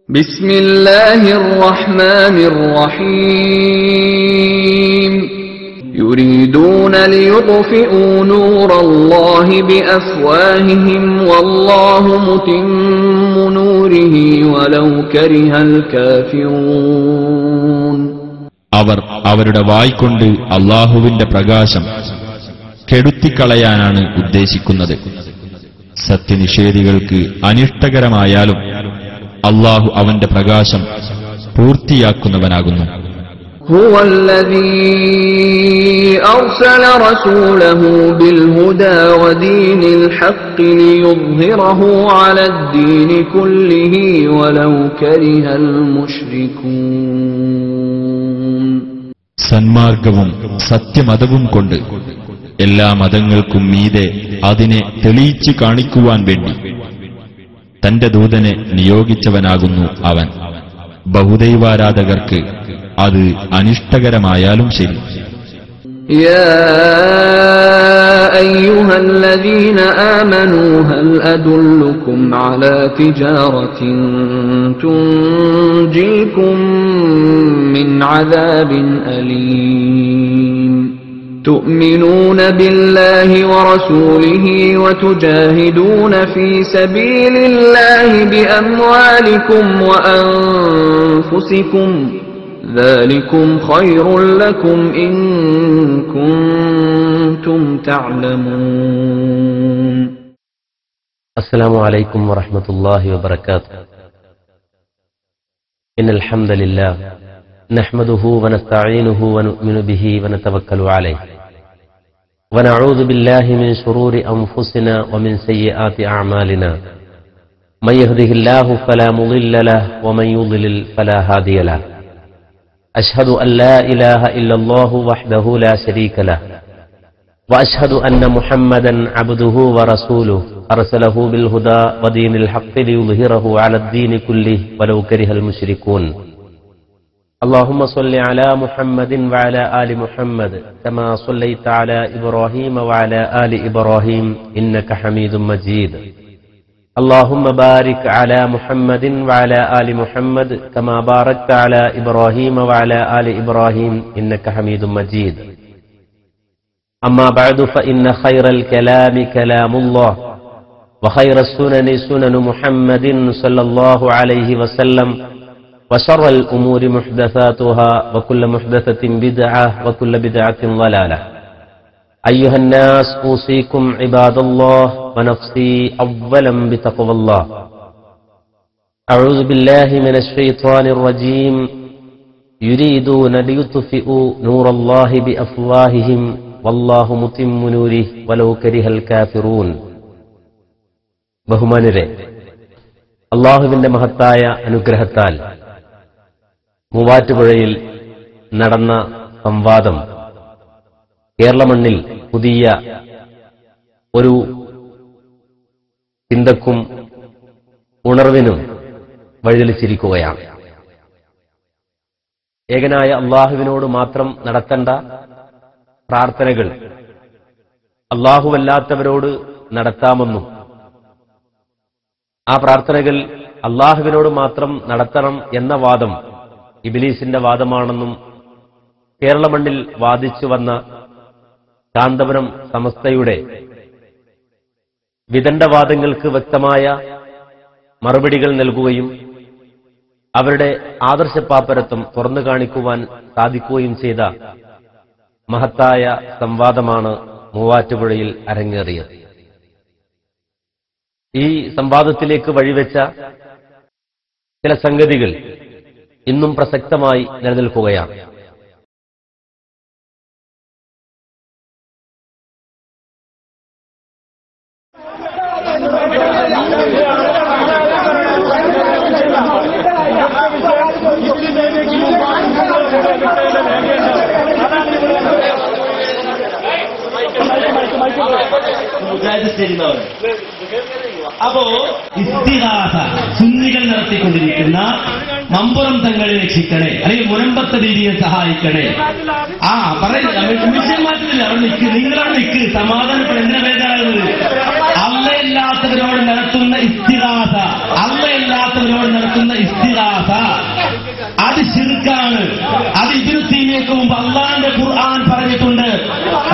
بسم الله الرحمن الرحيم يريدون ليطفئوا نور الله بأفواههم والله متم نوره ولو كره الكافرون അവർ അവരുടെ വായ്കൊണ്ട് അല്ലാഹുവിന്റെ പ്രകാശം കെടുത്തിക്കളയാനാണ് ഉദ്ദേശിക്കുന്നത്. സത്യനിഷേധികൾക്ക് അനിഷ്ടകരമായാലും അല്ലാഹു അവന്റെ പ്രകാശം പൂർത്തിയാക്കുന്നവനാകുന്നു. هو الذي أرسل رسوله بالهدى ودين الحق ليظهره على الدين كله ولو كره المشركون. സന്മാർഗവും സത്യമതവും കൊണ്ട് എല്ലാ മതങ്ങൾക്കും മീതെ അതിനെ തെളിയിച്ചു കാണിക്കുവാൻ വേണ്ടി തന്റെ ദൂതനെ നിയോഗിച്ചവനാകുന്നു അവൻ. ബഹുദൈവാരാധകർക്ക് അത് അനിഷ്ടകരമായാലും ശരി. يا أيها الذين آمنوا هل أدلكم على تجارة تنجيكم من عذاب أليم تؤمنون بالله ورسوله وتجاهدون في سبيل الله بأموالكم وأنفسكم ذلكم خير لكم إن كنتم تعلمون. السلام عليكم ورحمة الله وبركاته. إن الحمد لله نحمده ونستعينه ونؤمن به ونتوكل عليه ونعوذ بالله من شرور أنفسنا ومن سيئات أعمالنا من يهده الله فلا مضل له ومن يضلل فلا هادي له. أشهد أن لا إله إلا الله وحده لا شريك له وأشهد أن محمدا عبده ورسوله أرسله بالهدى ودين الحق ليظهره على الدين كله ولو كره المشركون. اللهم صل على محمد وعلى آل محمد كما صليت على إبراهيم وعلى آل إبراهيم إنك حميد مجيد. اللهم بارك على محمد وعلى آل محمد كما باركت على إبراهيم وعلى آل إبراهيم إنك حميد مجيد. أما بعد فإن خير الكلام كلام الله وخير السنن سنن محمد صلى الله عليه وسلم وشر الأمور محدثاتها وكل محدثة بدعة وكل بدعة ضلالة. أيها الناس أوصيكم عباد الله ونفسي أولا بتقوى الله. أعوذ بالله من الشيطان الرجيم يريدون ليطفئوا نور الله بأفواههم والله متم نوره ولو كره الكافرون. ബഹുമാനരെ, അല്ലാഹുവിന്റെ മഹത്തായ അനുഗ്രഹത്താൽ മൂവാറ്റുപുഴയിൽ നടന്ന സംവാദം കേരള മണ്ണിൽ പുതിയ ഒരു ചിന്തക്കും ഉണർവിനും വഴിതെളിച്ചിരിക്കുകയാണ്. ഏകനായ അല്ലാഹുവിനോട് മാത്രം നടത്തേണ്ട പ്രാർത്ഥനകൾ അല്ലാഹുവല്ലാത്തവരോട് നടത്താമെന്നും ആ പ്രാർത്ഥനകൾ അല്ലാഹുവിനോട് മാത്രം നടത്തണം എന്ന വാദം ഇബ്ലീസിന്റെ വാദമാണെന്നും കേരള മണ്ണിൽ വാദിച്ചു വന്ന കാന്തപുരം സമസ്തയുടെ വിദണ്ഡവാദങ്ങൾക്ക് വ്യക്തമായ മറുപടികൾ നൽകുകയും അവരുടെ ആദർശപാപ്പരത്വം തുറന്നു കാണിക്കുവാൻ സാധിക്കുകയും ചെയ്ത മഹത്തായ സംവാദമാണ് മൂവാറ്റുപുഴയിൽ അരങ്ങേറിയത്. ഈ സംവാദത്തിലേക്ക് വഴിവെച്ച ചില സംഗതികൾ ഇന്നും പ്രസക്തമായി നിലനിൽക്കുകയാണ്. അപ്പോ ഇസ്തിഗാസ സുന്നികൾ നടത്തിക്കൊണ്ടിരിക്കുന്ന മമ്പുറം തങ്ങളെ രക്ഷിക്കണേ, അല്ലെങ്കിൽ മുനമ്പത്തെ ദീദിയെ സഹായിക്കണേ. വിഷയമാറ്റില്ല, അവിടെ നിൽക്ക്, നിങ്ങളവിടെ നിൽക്ക്, സമാധാനപ്പെടെ എന്തിനാ വേദനാകുന്നത്? അള്ളയില്ലാത്തവരോട് നടത്തുന്ന ഇസ്തിഗാസ, അള്ളയില്ലാത്തവരോട് നടത്തുന്ന ഇസ്തിഗാസ അത് ശിർക്കാണ്. അത് ഇബ്നു തൈമിയ്യക്ക് മുമ്പ് അള്ളാന്റെ ഖുർആൻ പറഞ്ഞിട്ടുണ്ട്,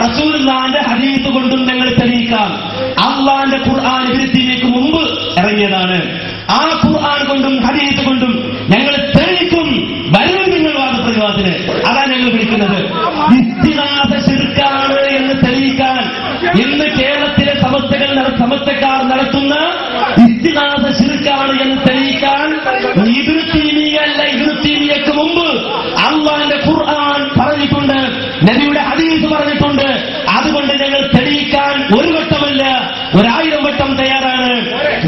റസൂലുള്ളാഹിന്റെ ഹദീസ് കൊണ്ടും ഞങ്ങൾ തെളിയിക്കാം. അള്ളാന്റെ ഖുർആൻ ഇബ്നു തൈമിയ്യക്ക് മുമ്പ് ഇറങ്ങിയതാണ്. ആ ഖുർആൻ കൊണ്ടും ഹദീസ് കൊണ്ടും ഞങ്ങൾ തെളിയിക്കും. വരും നിങ്ങൾ വാദപ്രതിവാദത്തിന്. അതാണ് ഞങ്ങൾ വിളിക്കുന്നത്. ഇസ്തിഗാസ ശിർക്കാണ് എന്ന് തെളിയിക്കാൻ ഇന്ന് കേരളത്തിലെ സമസ്തക്കാർ നടത്തുന്ന ഇസ്തിഗാസ ശിർക്കാണ് എന്ന് തെളിയിക്കാൻ ഇബ്നു തൈമിയ്യല്ല, ഇബ്നു തൈമിയ്യക്ക് മുമ്പ് അല്ലാഹുവിന്റെ ഖുർആൻ പറഞ്ഞിട്ടുണ്ട്, നബിയുടെ ഹദീസ് പറഞ്ഞിട്ടുണ്ട്. അതുകൊണ്ട് ഞങ്ങൾ തെളിയിക്കാൻ ഒരു വട്ടമല്ല 1000 വട്ടം തയ്യാറാണ്.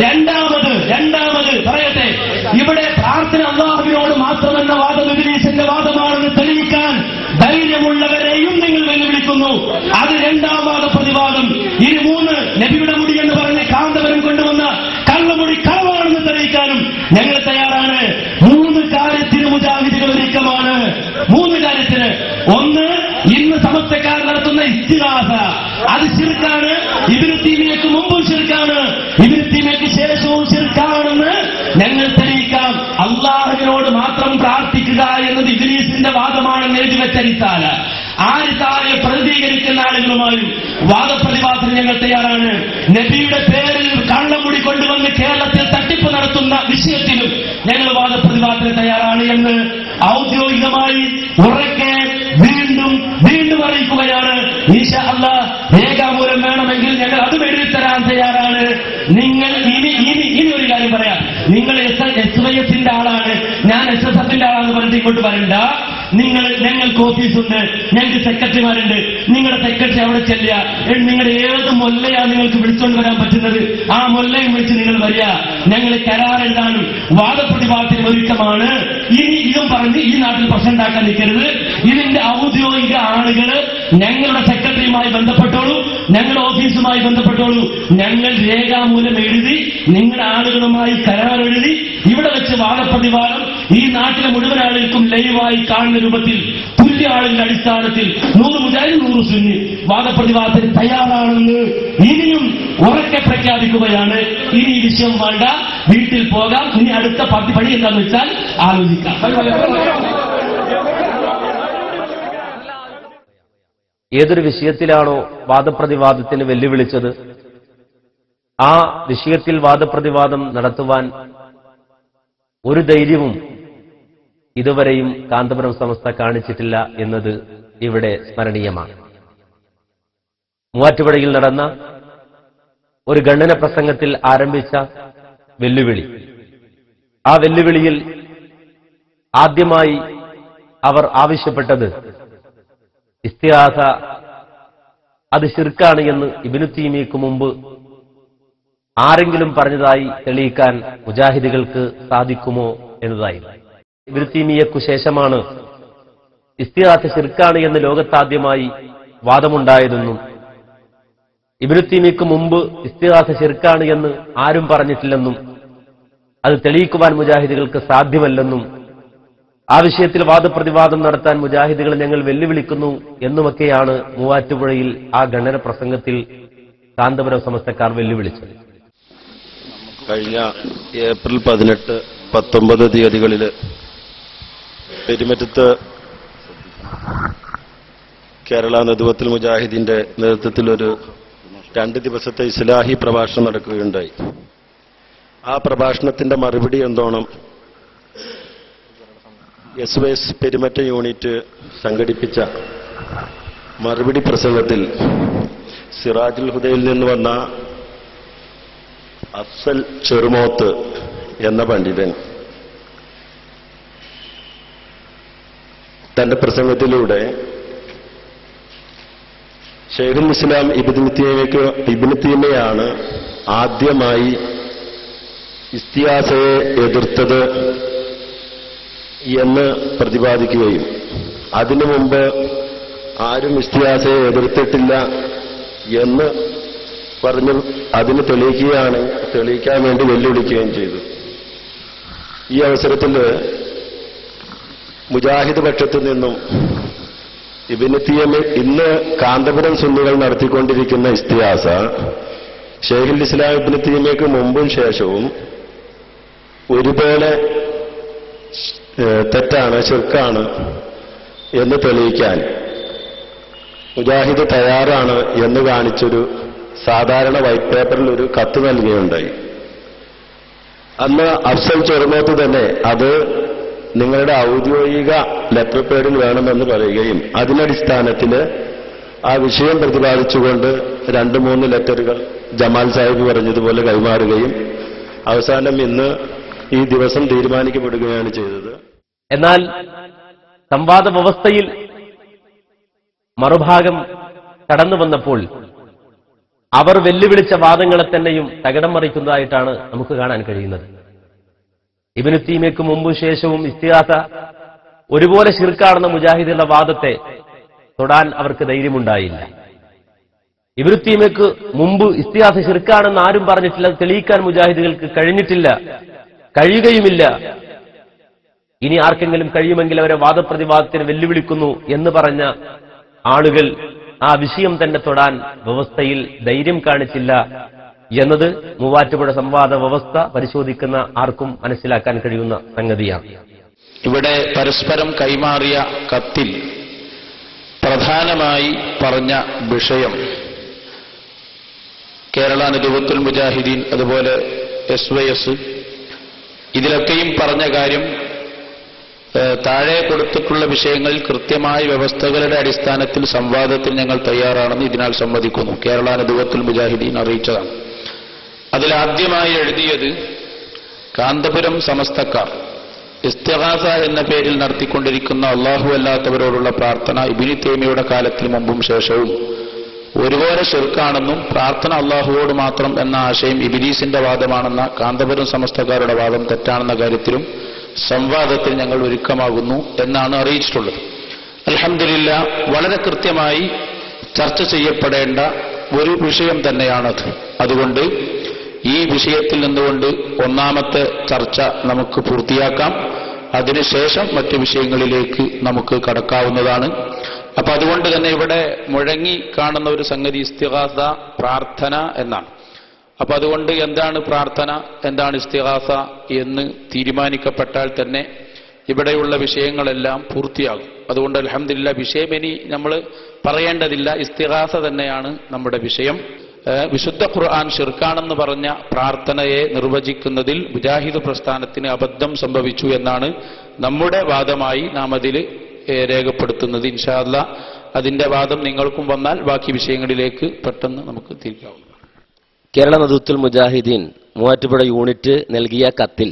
രണ്ടാമത് പറയട്ടെ, ഇവിടെ പ്രാർത്ഥന അല്ലാഹുവിനോട് മാത്രമെന്ന വാദം ഇബ്ലീസിന്റെ വാദമാണെന്ന് തെളിയിക്കാൻ ധൈര്യമുള്ളവരെയും നിങ്ങൾ വെല്ലുവിളിക്കുന്നു. അത് രണ്ടാം വാദപ്രതിവാദം. ഇനി 3, നബിയുടെ മുടി എന്ന് പറഞ്ഞ് കാന്തപുരം കൊണ്ടുവന്ന കള്ളമുടി കളവാണെന്ന് തെളിയിക്കാനും ഞങ്ങൾ തയ്യാറാണ്. 3 കാര്യത്തിന് മുജാഹിദുകൾ ഒരുക്കമാണ്. 3 കാര്യത്തിന്. 1, ഇന്ന് സമസ്തക്കാർ നടത്തുന്ന ഇസ്തിഗാസ അത് ശിർക്കാണ്. ഇബ്നു തൈമിയ്യക്ക് മുമ്പും ശിർക്കാണ്, ഇബ്നു തൈമിയ്യക്ക് ശേഷവും ശിർക്കാണെന്ന് ഞങ്ങൾ തെളിയിക്കാം. അള്ളാഹുവിനോട് മാത്രം പ്രാർത്ഥിക്കുക എന്നത് ഇബ്ലീസിന്റെ വാദമാണെന്ന് എഴുതിവെച്ച റിസാല. ആ റിസാലയെ പ്രതികരിക്കുന്ന ആളുകളുമായും വാദപ്രതിവാദത്തിന് ഞങ്ങൾ തയ്യാറാണ്. നബിയുടെ പേരിൽ കള്ളമുടി കൊണ്ടുവന്ന് കേരളത്തിൽ തട്ടിപ്പ് നടത്തുന്ന വിഷയത്തിലും ഞങ്ങൾ വാദപ്രതിവാദത്തിന് തയ്യാറാണ് എന്ന് ഔദ്യോഗികമായി ഉറക്കെ വീണ്ടും അറിയിക്കുകയാണ്. ഇൻഷാ അല്ലാഹ് രേഖാമൂലം വേണമെങ്കിൽ ഞങ്ങൾ അതും എഴുതിത്തരാൻ തയ്യാറാണ്. നിങ്ങൾ ഇനി ഒരു കാര്യം പറയാം. നിങ്ങൾ SYSന്റെ ആളാണ്, ഞാൻ SSFന്റെ ആളാണെന്ന് പറഞ്ഞിട്ട് ഇങ്ങോട്ട് വരണ്ട. ഞങ്ങൾക്ക് ഓഫീസുണ്ട്, ഞങ്ങൾക്ക് സെക്രട്ടറിമാരുണ്ട്. നിങ്ങളുടെ സെക്രട്ടറി അവിടെ ചെല്ലുക. നിങ്ങളുടെ ഏത് മൊല്ലയാണ് നിങ്ങൾക്ക് വിളിച്ചുകൊണ്ട് വരാൻ പറ്റുന്നത്, ആ മൊല്ലയും വിളിച്ച് നിങ്ങൾ വരിക. ഞങ്ങൾ കരാറെഴുതാനും വാദപ്രതിവാദത്തിന് ഒരുക്കമാണ്. ഇനി ഇതും പറഞ്ഞ് ഈ നാട്ടിൽ പ്രശ്നം ഉണ്ടാക്കാൻ നിൽക്കരുത്. ഇതിന്റെ ഔദ്യോഗിക ആളുകള് ഞങ്ങളുടെ സെക്രട്ടറിയുമായി ബന്ധപ്പെട്ടോളൂ, ഞങ്ങളുടെ ഓഫീസുമായി ബന്ധപ്പെട്ടോളൂ. ഞങ്ങൾ രേഖാമൂലം എഴുതി നിങ്ങളുടെ ആളുകളുമായി കരാർ എഴുതി ഇവിടെ വെച്ച് വാദപ്രതിവാദം ഈ നാട്ടിലെ മുഴുവൻ ആളുകൾക്കും ലൈവായി കാണുന്ന രൂപത്തിൽ തുല്യ ആളുകളുടെ അടിസ്ഥാനത്തിൽ 100 മുജാഹിദ് 100 സുന്നി വാദപ്രതിവാദത്തിന് തയ്യാറാണെന്ന് ഇനിയും ഉറക്കെ പ്രഖ്യാപിക്കുകയാണ്. ഇനി ഈ വിഷയം വേണ്ട, വീട്ടിൽ പോകാം. ഇനി അടുത്ത പണി എന്താണെന്ന് വെച്ചാൽ ആലോചിക്കാം. ഏതൊരു വിഷയത്തിലാണോ വാദപ്രതിവാദത്തിന് വെല്ലുവിളിച്ചത്, ആ വിഷയത്തിൽ വാദപ്രതിവാദം നടത്തുവാൻ ഒരു ധൈര്യവും ഇതുവരെയും കാന്തപുരം സമസ്ത കാണിച്ചിട്ടില്ല എന്നത് ഇവിടെ സ്മരണീയമാണ്. മൂവാറ്റുപുഴയിൽ നടന്ന ഒരു ഖണ്ഡന പ്രസംഗത്തിൽ ആരംഭിച്ച വെല്ലുവിളി, ആ വെല്ലുവിളിയിൽ ആദ്യമായി അവർ ആവശ്യപ്പെട്ടത് ഇസ്തിഗാസ അത് ശിർക്കാണ് എന്ന് ഇബ്നു തൈമിയ്യക്ക് മുമ്പ് ആരെങ്കിലും പറഞ്ഞതായി തെളിയിക്കാൻ മുജാഹിദുകൾക്ക് സാധിക്കുമോ എന്നതായിരുന്നു. ഇബ്നു തൈമിയ്യക്കു ശേഷമാണ് ഇസ്തിഗാസ ശിർക്കാണ് എന്ന് ലോകത്താദ്യമായി വാദമുണ്ടായതെന്നും ഇബ്നു തൈമിയ്യക്ക് മുമ്പ് ഇസ്തിഗാസ ശിർക്കാണ് എന്ന് ആരും പറഞ്ഞിട്ടില്ലെന്നും അത് തെളിയിക്കുവാൻ മുജാഹിദുകൾക്ക് സാധ്യമല്ലെന്നും ആ വിഷയത്തിൽ വാദപ്രതിവാദം നടത്താൻ മുജാഹിദുകൾ ഞങ്ങൾ വെല്ലുവിളിക്കുന്നു എന്നുമൊക്കെയാണ് മൂവാറ്റുപുഴയിൽ ആ ഖണ്ഡന പ്രസംഗത്തിൽ കാന്തപുരം സമസ്തക്കാർ വെല്ലുവിളിച്ചത്. കഴിഞ്ഞ ഏപ്രിൽ 18, 19 തീയതികളിൽ പെരുമറ്റത്ത് കേരള നദുവത്തുൽ മുജാഹിദിന്റെ നേതൃത്വത്തിൽ ഒരു 2 ദിവസത്തെ ഇസ്ലാഹി പ്രഭാഷണം നടക്കുകയുണ്ടായി. ആ പ്രഭാഷണത്തിന്റെ മറുപടി എന്നോണം SYS പെരുമറ്റ യൂണിറ്റ് സംഘടിപ്പിച്ച മറുപടി പ്രസംഗത്തിൽ സിറാജുൽ ഹുദയിൽ നിന്ന് വന്ന അഫ്സൽ ചെറുമോത്ത് എന്ന പണ്ഡിതൻ തന്റെ പ്രസംഗത്തിലൂടെ ശൈഖുൽ ഇസ്ലാം ഇബ്നു തൈമിയ്യയാണ് ആദ്യമായി ഇസ്തിഗാസയെ എതിർത്തത് എന്ന് പ്രതിപാദിക്കുകയും അതിനു മുമ്പ് ആരും ഇസ്തിഗാസയെ എതിർത്തിട്ടില്ല എന്ന് പറഞ്ഞു അതിന് തെളിയിക്കാൻ വേണ്ടി വെല്ലുവിളിക്കുകയും ചെയ്തു. ഈ അവസരത്തിൽ മുജാഹിദ് പക്ഷത്തു നിന്നും ഇബ്നു തൈമിയ്യ ഇന്ന് കാന്തപുരം സുന്നികൾ നടത്തിക്കൊണ്ടിരിക്കുന്ന ഇസ്തിഗാസ ശൈഖുൽ ഇസ്ലാം ഇബ്നു തൈമിയ്യക്ക് മുമ്പും ശേഷവും ഒരുപോലെ തെറ്റാണ്, ശിർക്കാണ് എന്ന് തെളിയിക്കാൻ മുജാഹിദ് തയ്യാറാണ് എന്ന് കാണിച്ചൊരു സാധാരണ വൈറ്റ് പേപ്പറിൽ ഒരു കത്ത് നൽകുകയുണ്ടായി. അന്ന് അഫ്സൽ ചെറുമോത്ത് തന്നെ അത് നിങ്ങളുടെ ഔദ്യോഗിക ലെറ്റർ പേഡിൽ വേണമെന്ന് പറയുകയും അതിനടിസ്ഥാനത്തിൽ ആ വിഷയം പ്രതിപാദിച്ചുകൊണ്ട് 2-3 ലെറ്ററുകൾ ജമാൽ സാഹിബ് പറഞ്ഞതുപോലെ കൈമാറുകയും അവസാനം ഇന്ന് ഈ ദിവസം തീരുമാനിക്കപ്പെടുകയാണ് ചെയ്തത്. എന്നാൽ സംവാദ വ്യവസ്ഥയിൽ മറുഭാഗം കടന്നു വന്നപ്പോൾ അവർ വെല്ലുവിളിച്ച വാദങ്ങളെ തന്നെയും തകിടം മറിക്കുന്നതായിട്ടാണ് നമുക്ക് കാണാൻ കഴിയുന്നത്. ഇബ്നു തൈമിയ്യക്ക് മുമ്പും ശേഷവും ഇസ്തിഗാസ ഒരുപോലെ ശിർക്കാണെന്ന മുജാഹിദുകളുടെ വാദത്തെ തൊടാൻ അവർക്ക് ധൈര്യമുണ്ടായില്ല. ഇബ്നു തൈമിയ്യക്ക് മുമ്പ് ഇസ്തിഗാസ ശിർക്കാണെന്ന് ആരും പറഞ്ഞിട്ടില്ല, തെളിയിക്കാൻ മുജാഹിദുകൾക്ക് കഴിഞ്ഞിട്ടില്ല, കഴിയുകയുമില്ല. ഇനി ആർക്കെങ്കിലും കഴിയുമെങ്കിൽ അവരെ വാദപ്രതിവാദത്തിന് വെല്ലുവിളിക്കുന്നു എന്ന് പറഞ്ഞ ആളുകൾ ആ വിഷയം തന്നെ തൊടാൻ വ്യവസ്ഥയിൽ ധൈര്യം കാണിച്ചില്ല എന്നത് മൂവാറ്റുപുഴ സംവാദ വ്യവസ്ഥ പരിശോധിക്കുന്ന ആർക്കും മനസ്സിലാക്കാൻ കഴിയുന്ന സംഗതിയാണ്. ഇവിടെ പരസ്പരം കൈമാറിയ കത്തിൽ പ്രധാനമായി പറഞ്ഞ വിഷയം കേരള നദുവത്തുൽ മുജാഹിദീൻ, അതുപോലെ SYS, ഇതിലൊക്കെയും പറഞ്ഞ കാര്യം താഴെ കൊടുത്തിട്ടുള്ള വിഷയങ്ങളിൽ കൃത്യമായ വ്യവസ്ഥകളുടെ അടിസ്ഥാനത്തിൽ സംവാദത്തിൽ ഞങ്ങൾ തയ്യാറാണെന്ന് ഇതിനാൽ സമ്മതിക്കുന്നു. കേരള നദുവത്തുൽ മുജാഹിദീൻ അറിയിച്ചതാണ്. അതിലാദ്യമായി എഴുതിയത് കാന്തപുരം സമസ്തക്കാർ ഇസ്തിഗാസ എന്ന പേരിൽ നടത്തിക്കൊണ്ടിരിക്കുന്ന അള്ളാഹു അല്ലാത്തവരോടുള്ള പ്രാർത്ഥന ഇബ്നു തൈമിയ്യയുടെ കാലത്തിന് മുമ്പും ശേഷവും ഒരുപോലെ ശിർക്കാണെന്നും പ്രാർത്ഥന അള്ളാഹുവോട് മാത്രം എന്ന ആശയം ഇബ്ലീസിന്റെ വാദമാണെന്ന കാന്തപുരം സമസ്തക്കാരുടെ വാദം തെറ്റാണെന്ന കാര്യത്തിലും സംവാദത്തിൽ ഞങ്ങൾ ഒരുക്കമാകുന്നു എന്നാണ് അറിയിച്ചിട്ടുള്ളത്. അൽഹംദുലില്ലാഹ്, വളരെ കൃത്യമായി ചർച്ച ചെയ്യപ്പെടേണ്ട ഒരു വിഷയം തന്നെയാണത്. അതുകൊണ്ട് ഈ വിഷയത്തിൽ നിന്നുകൊണ്ട് ഒന്നാമത്തെ ചർച്ച നമുക്ക് പൂർത്തിയാക്കാം. അതിനുശേഷം മറ്റു വിഷയങ്ങളിലേക്ക് നമുക്ക് കടക്കാവുന്നതാണ്. അപ്പൊ അതുകൊണ്ട് തന്നെ ഇവിടെ മുഴങ്ങി കാണുന്ന ഒരു സംഗതി ഇസ്തിഗാസ, പ്രാർത്ഥന എന്നാണ്. അപ്പൊ അതുകൊണ്ട് എന്താണ് പ്രാർത്ഥന, എന്താണ് ഇസ്തിഗാസ എന്ന് തീരുമാനിക്കപ്പെട്ടാൽ തന്നെ ഇവിടെയുള്ള വിഷയങ്ങളെല്ലാം പൂർത്തിയാകും. അതുകൊണ്ട് അൽഹംദുലില്ലാഹ് വിഷയം ഇനി നമ്മൾ പറയേണ്ടതില്ല, ഇസ്തിഗാസ തന്നെയാണ് നമ്മുടെ വിഷയം. വിശുദ്ധ ഖുർആൻ ശിർക്കാണെന്ന് പറഞ്ഞ പ്രാർത്ഥനയെ നിർവചിക്കുന്നതിൽ മുജാഹിദ് പ്രസ്ഥാനത്തിന് അബദ്ധം സംഭവിച്ചു എന്നാണ് നമ്മുടെ വാദമായി നാം അതിൽ രേഖപ്പെടുത്തുന്നത്. ഇൻഷാ അല്ലാഹ് അതിന്റെ വാദം നിങ്ങൾക്കും വന്നാൽ ബാക്കി വിഷയങ്ങളിലേക്ക് പെട്ടെന്ന് നമുക്ക് തിരിക്കാവുന്നതാണ്. കേരള നദുവത്തുൽ മുജാഹിദീൻ മൂവാറ്റുപുഴ യൂണിറ്റ് നൽകിയ കത്തിൽ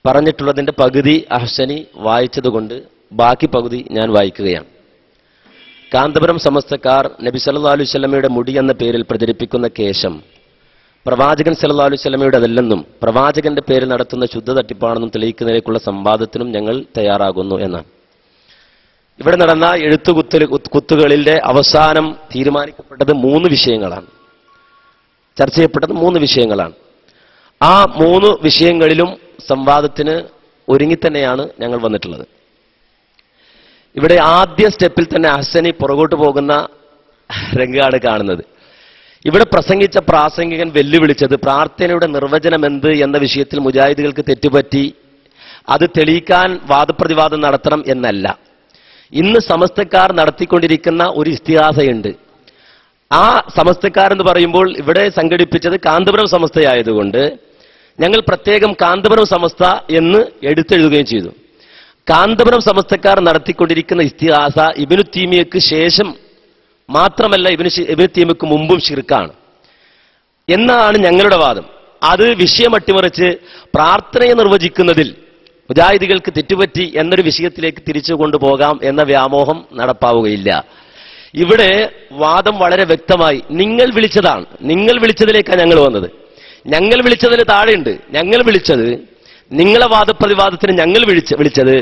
പറഞ്ഞിട്ടുള്ളതിന്റെ പകുതി അഹ്സനി വായിച്ചതുകൊണ്ട് ബാക്കി പകുതി ഞാൻ വായിക്കുകയാണ്. കാന്തപുരം സമസ്തക്കാർ നബി സല്ലല്ലാഹു അലൈഹി വസല്ലമയുടെ മുടി എന്ന പേരിൽ പ്രചരിപ്പിക്കുന്ന കേശം പ്രവാചകൻ സല്ലല്ലാഹു അലൈഹി വസല്ലമയുടെ അതല്ലെന്നും പ്രവാചകന്റെ പേരിൽ നടത്തുന്ന ശുദ്ധ തട്ടിപ്പാണെന്നും തെളിയിക്കുന്നതിലേക്കുള്ള സംവാദത്തിനും ഞങ്ങൾ തയ്യാറാകുന്നു എന്നാണ്. ഇവിടെ നടന്ന എഴുത്തുകുത്തുകളിലെ അവസാനം തീരുമാനിക്കപ്പെട്ടത് 3 വിഷയങ്ങളാണ്. ചർച്ച ചെയ്യപ്പെട്ടത് 3 വിഷയങ്ങളാണ്. ആ 3 വിഷയങ്ങളിലും സംവാദത്തിന് ഒരുങ്ങിത്തന്നെയാണ് ഞങ്ങൾ വന്നിട്ടുള്ളത്. ഇവിടെ ആദ്യ സ്റ്റെപ്പിൽ തന്നെ അഹ്സനി പുറകോട്ട് പോകുന്ന രംഗമാണ് കാണുന്നത്. ഇവിടെ പ്രസംഗിച്ച പ്രാസംഗികൻ വെല്ലുവിളിച്ചത് പ്രാർത്ഥനയുടെ നിർവചനം എന്ത് എന്ന വിഷയത്തിൽ മുജാഹിദുകൾക്ക് തെറ്റുപറ്റി, അത് തെളിയിക്കാൻ വാദപ്രതിവാദം നടത്തണം എന്നല്ല. ഇന്ന് സമസ്തക്കാർ നടത്തിക്കൊണ്ടിരിക്കുന്ന ഒരു ഇസ്തിഗാസയുണ്ട്. ആ സമസ്തക്കാരെന്ന് പറയുമ്പോൾ ഇവിടെ സംഘടിപ്പിച്ചത് കാന്തപുരം സമസ്തയായതുകൊണ്ട് ഞങ്ങൾ പ്രത്യേകം കാന്തപുരം സമസ്ത എന്ന് എടുത്തെഴുതുകയും ചെയ്തു. കാന്തപുരം സമസ്തക്കാർ നടത്തിക്കൊണ്ടിരിക്കുന്ന ഇസ്തിഗാസ ഇബ്നു തൈമിയ്യക്ക് ശേഷം മാത്രമല്ല, ഇബ്നു തൈമിയ്യക്ക് മുമ്പും ശിർക്കാണ് എന്നാണ് ഞങ്ങളുടെ വാദം. അത് വിഷയം അട്ടിമറിച്ച് പ്രാർത്ഥനയെ നിർവചിക്കുന്നതിൽ മുജാഹിദികൾക്ക് തെറ്റുപറ്റി എന്നൊരു വിഷയത്തിലേക്ക് തിരിച്ചു കൊണ്ടുപോകാം എന്ന വ്യാമോഹം നടപ്പാവുകയില്ല. ഇവിടെ വാദം വളരെ വ്യക്തമായി നിങ്ങൾ വിളിച്ചതാണ്. നിങ്ങൾ വിളിച്ചതിലേക്കാണ് ഞങ്ങൾ വന്നത്. ഞങ്ങൾ വിളിച്ചതിൽ താഴെയുണ്ട്. ഞങ്ങൾ വിളിച്ചത്, നിങ്ങളെ വാദപ്രതിവാദത്തിന് ഞങ്ങൾ വിളിച്ചത്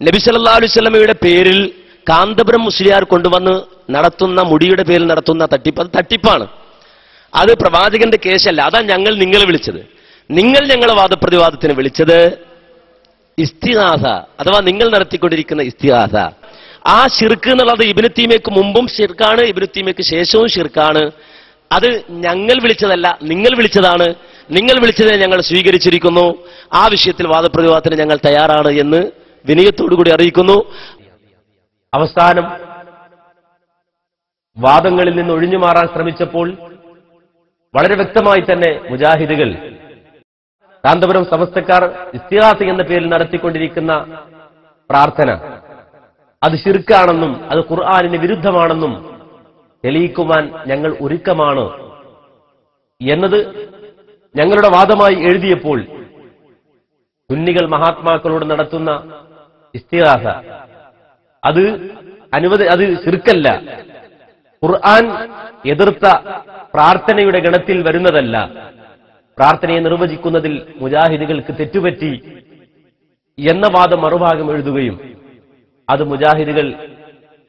നബി സല്ലല്ലാഹു അലൈഹി വസല്ലമയുടെ പേരിൽ കാന്തപുരം മുസ്ലിയാർ കൊണ്ടുവന്ന് നടത്തുന്ന മുടിയുടെ പേരിൽ നടത്തുന്ന തട്ടിപ്പ്, അത് തട്ടിപ്പാണ്. അത് പ്രവാചകന്റെ കേസല്ല. അതാ ഞങ്ങൾ നിങ്ങളെ വിളിച്ചത്. നിങ്ങൾ ഞങ്ങളെ വാദപ്രതിവാദത്തിന് വിളിച്ചത് ഇസ്തിഗാസ, അഥവാ നിങ്ങൾ നടത്തിക്കൊണ്ടിരിക്കുന്ന ഇസ്തിഗാസ. ആ ശിർക്ക് എന്നുള്ളത് ഇബ്നു തൈമിയ്യക്ക് മുമ്പും ശിർക്കാണ്, ഇബ്നു തൈമിയ്യക്ക് ശേഷവും ശിർക്കാണ്. അത് ഞങ്ങൾ വിളിച്ചതല്ല, നിങ്ങൾ വിളിച്ചതാണ്. നിങ്ങൾ വിളിച്ചതിനെ ഞങ്ങൾ സ്വീകരിച്ചിരിക്കുന്നു. ആ വിഷയത്തിൽ വാദപ്രതിവാദത്തിന് ഞങ്ങൾ തയ്യാറാണ് എന്ന് വിനയത്തോടുകൂടി അറിയിക്കുന്നു. അവസാനം വാദങ്ങളിൽ നിന്ന് ഒഴിഞ്ഞു മാറാൻ ശ്രമിച്ചപ്പോൾ വളരെ വ്യക്തമായി തന്നെ മുജാഹിദുകൾ കാന്തപുരം സമസ്തക്കാർ ഇസ്തിഗാസ എന്ന പേരിൽ നടത്തിക്കൊണ്ടിരിക്കുന്ന പ്രാർത്ഥന അത് ശിർക്കാണെന്നും അത് ഖുർആനിന് വിരുദ്ധമാണെന്നും തെളിയിക്കുവാൻ ഞങ്ങൾ ഒരുക്കമാണ് എന്നത് ഞങ്ങളുടെ വാദമായി എഴുതിയപ്പോൾ സുന്നികൾ മഹാത്മാക്കളോട് നടത്തുന്ന ഇസ്തിഗാസ അത് ശിർക്കല്ല, ഖുർആൻ എതിർത്ത പ്രാർത്ഥനയുടെ ഗണത്തിൽ വരുന്നതല്ല, പ്രാർത്ഥനയെ നിർവചിക്കുന്നതിൽ മുജാഹിദുകൾക്ക് തെറ്റുപറ്റി എന്ന വാദം മറുഭാഗം എഴുതുകയും അത് മുജാഹിദുകൾ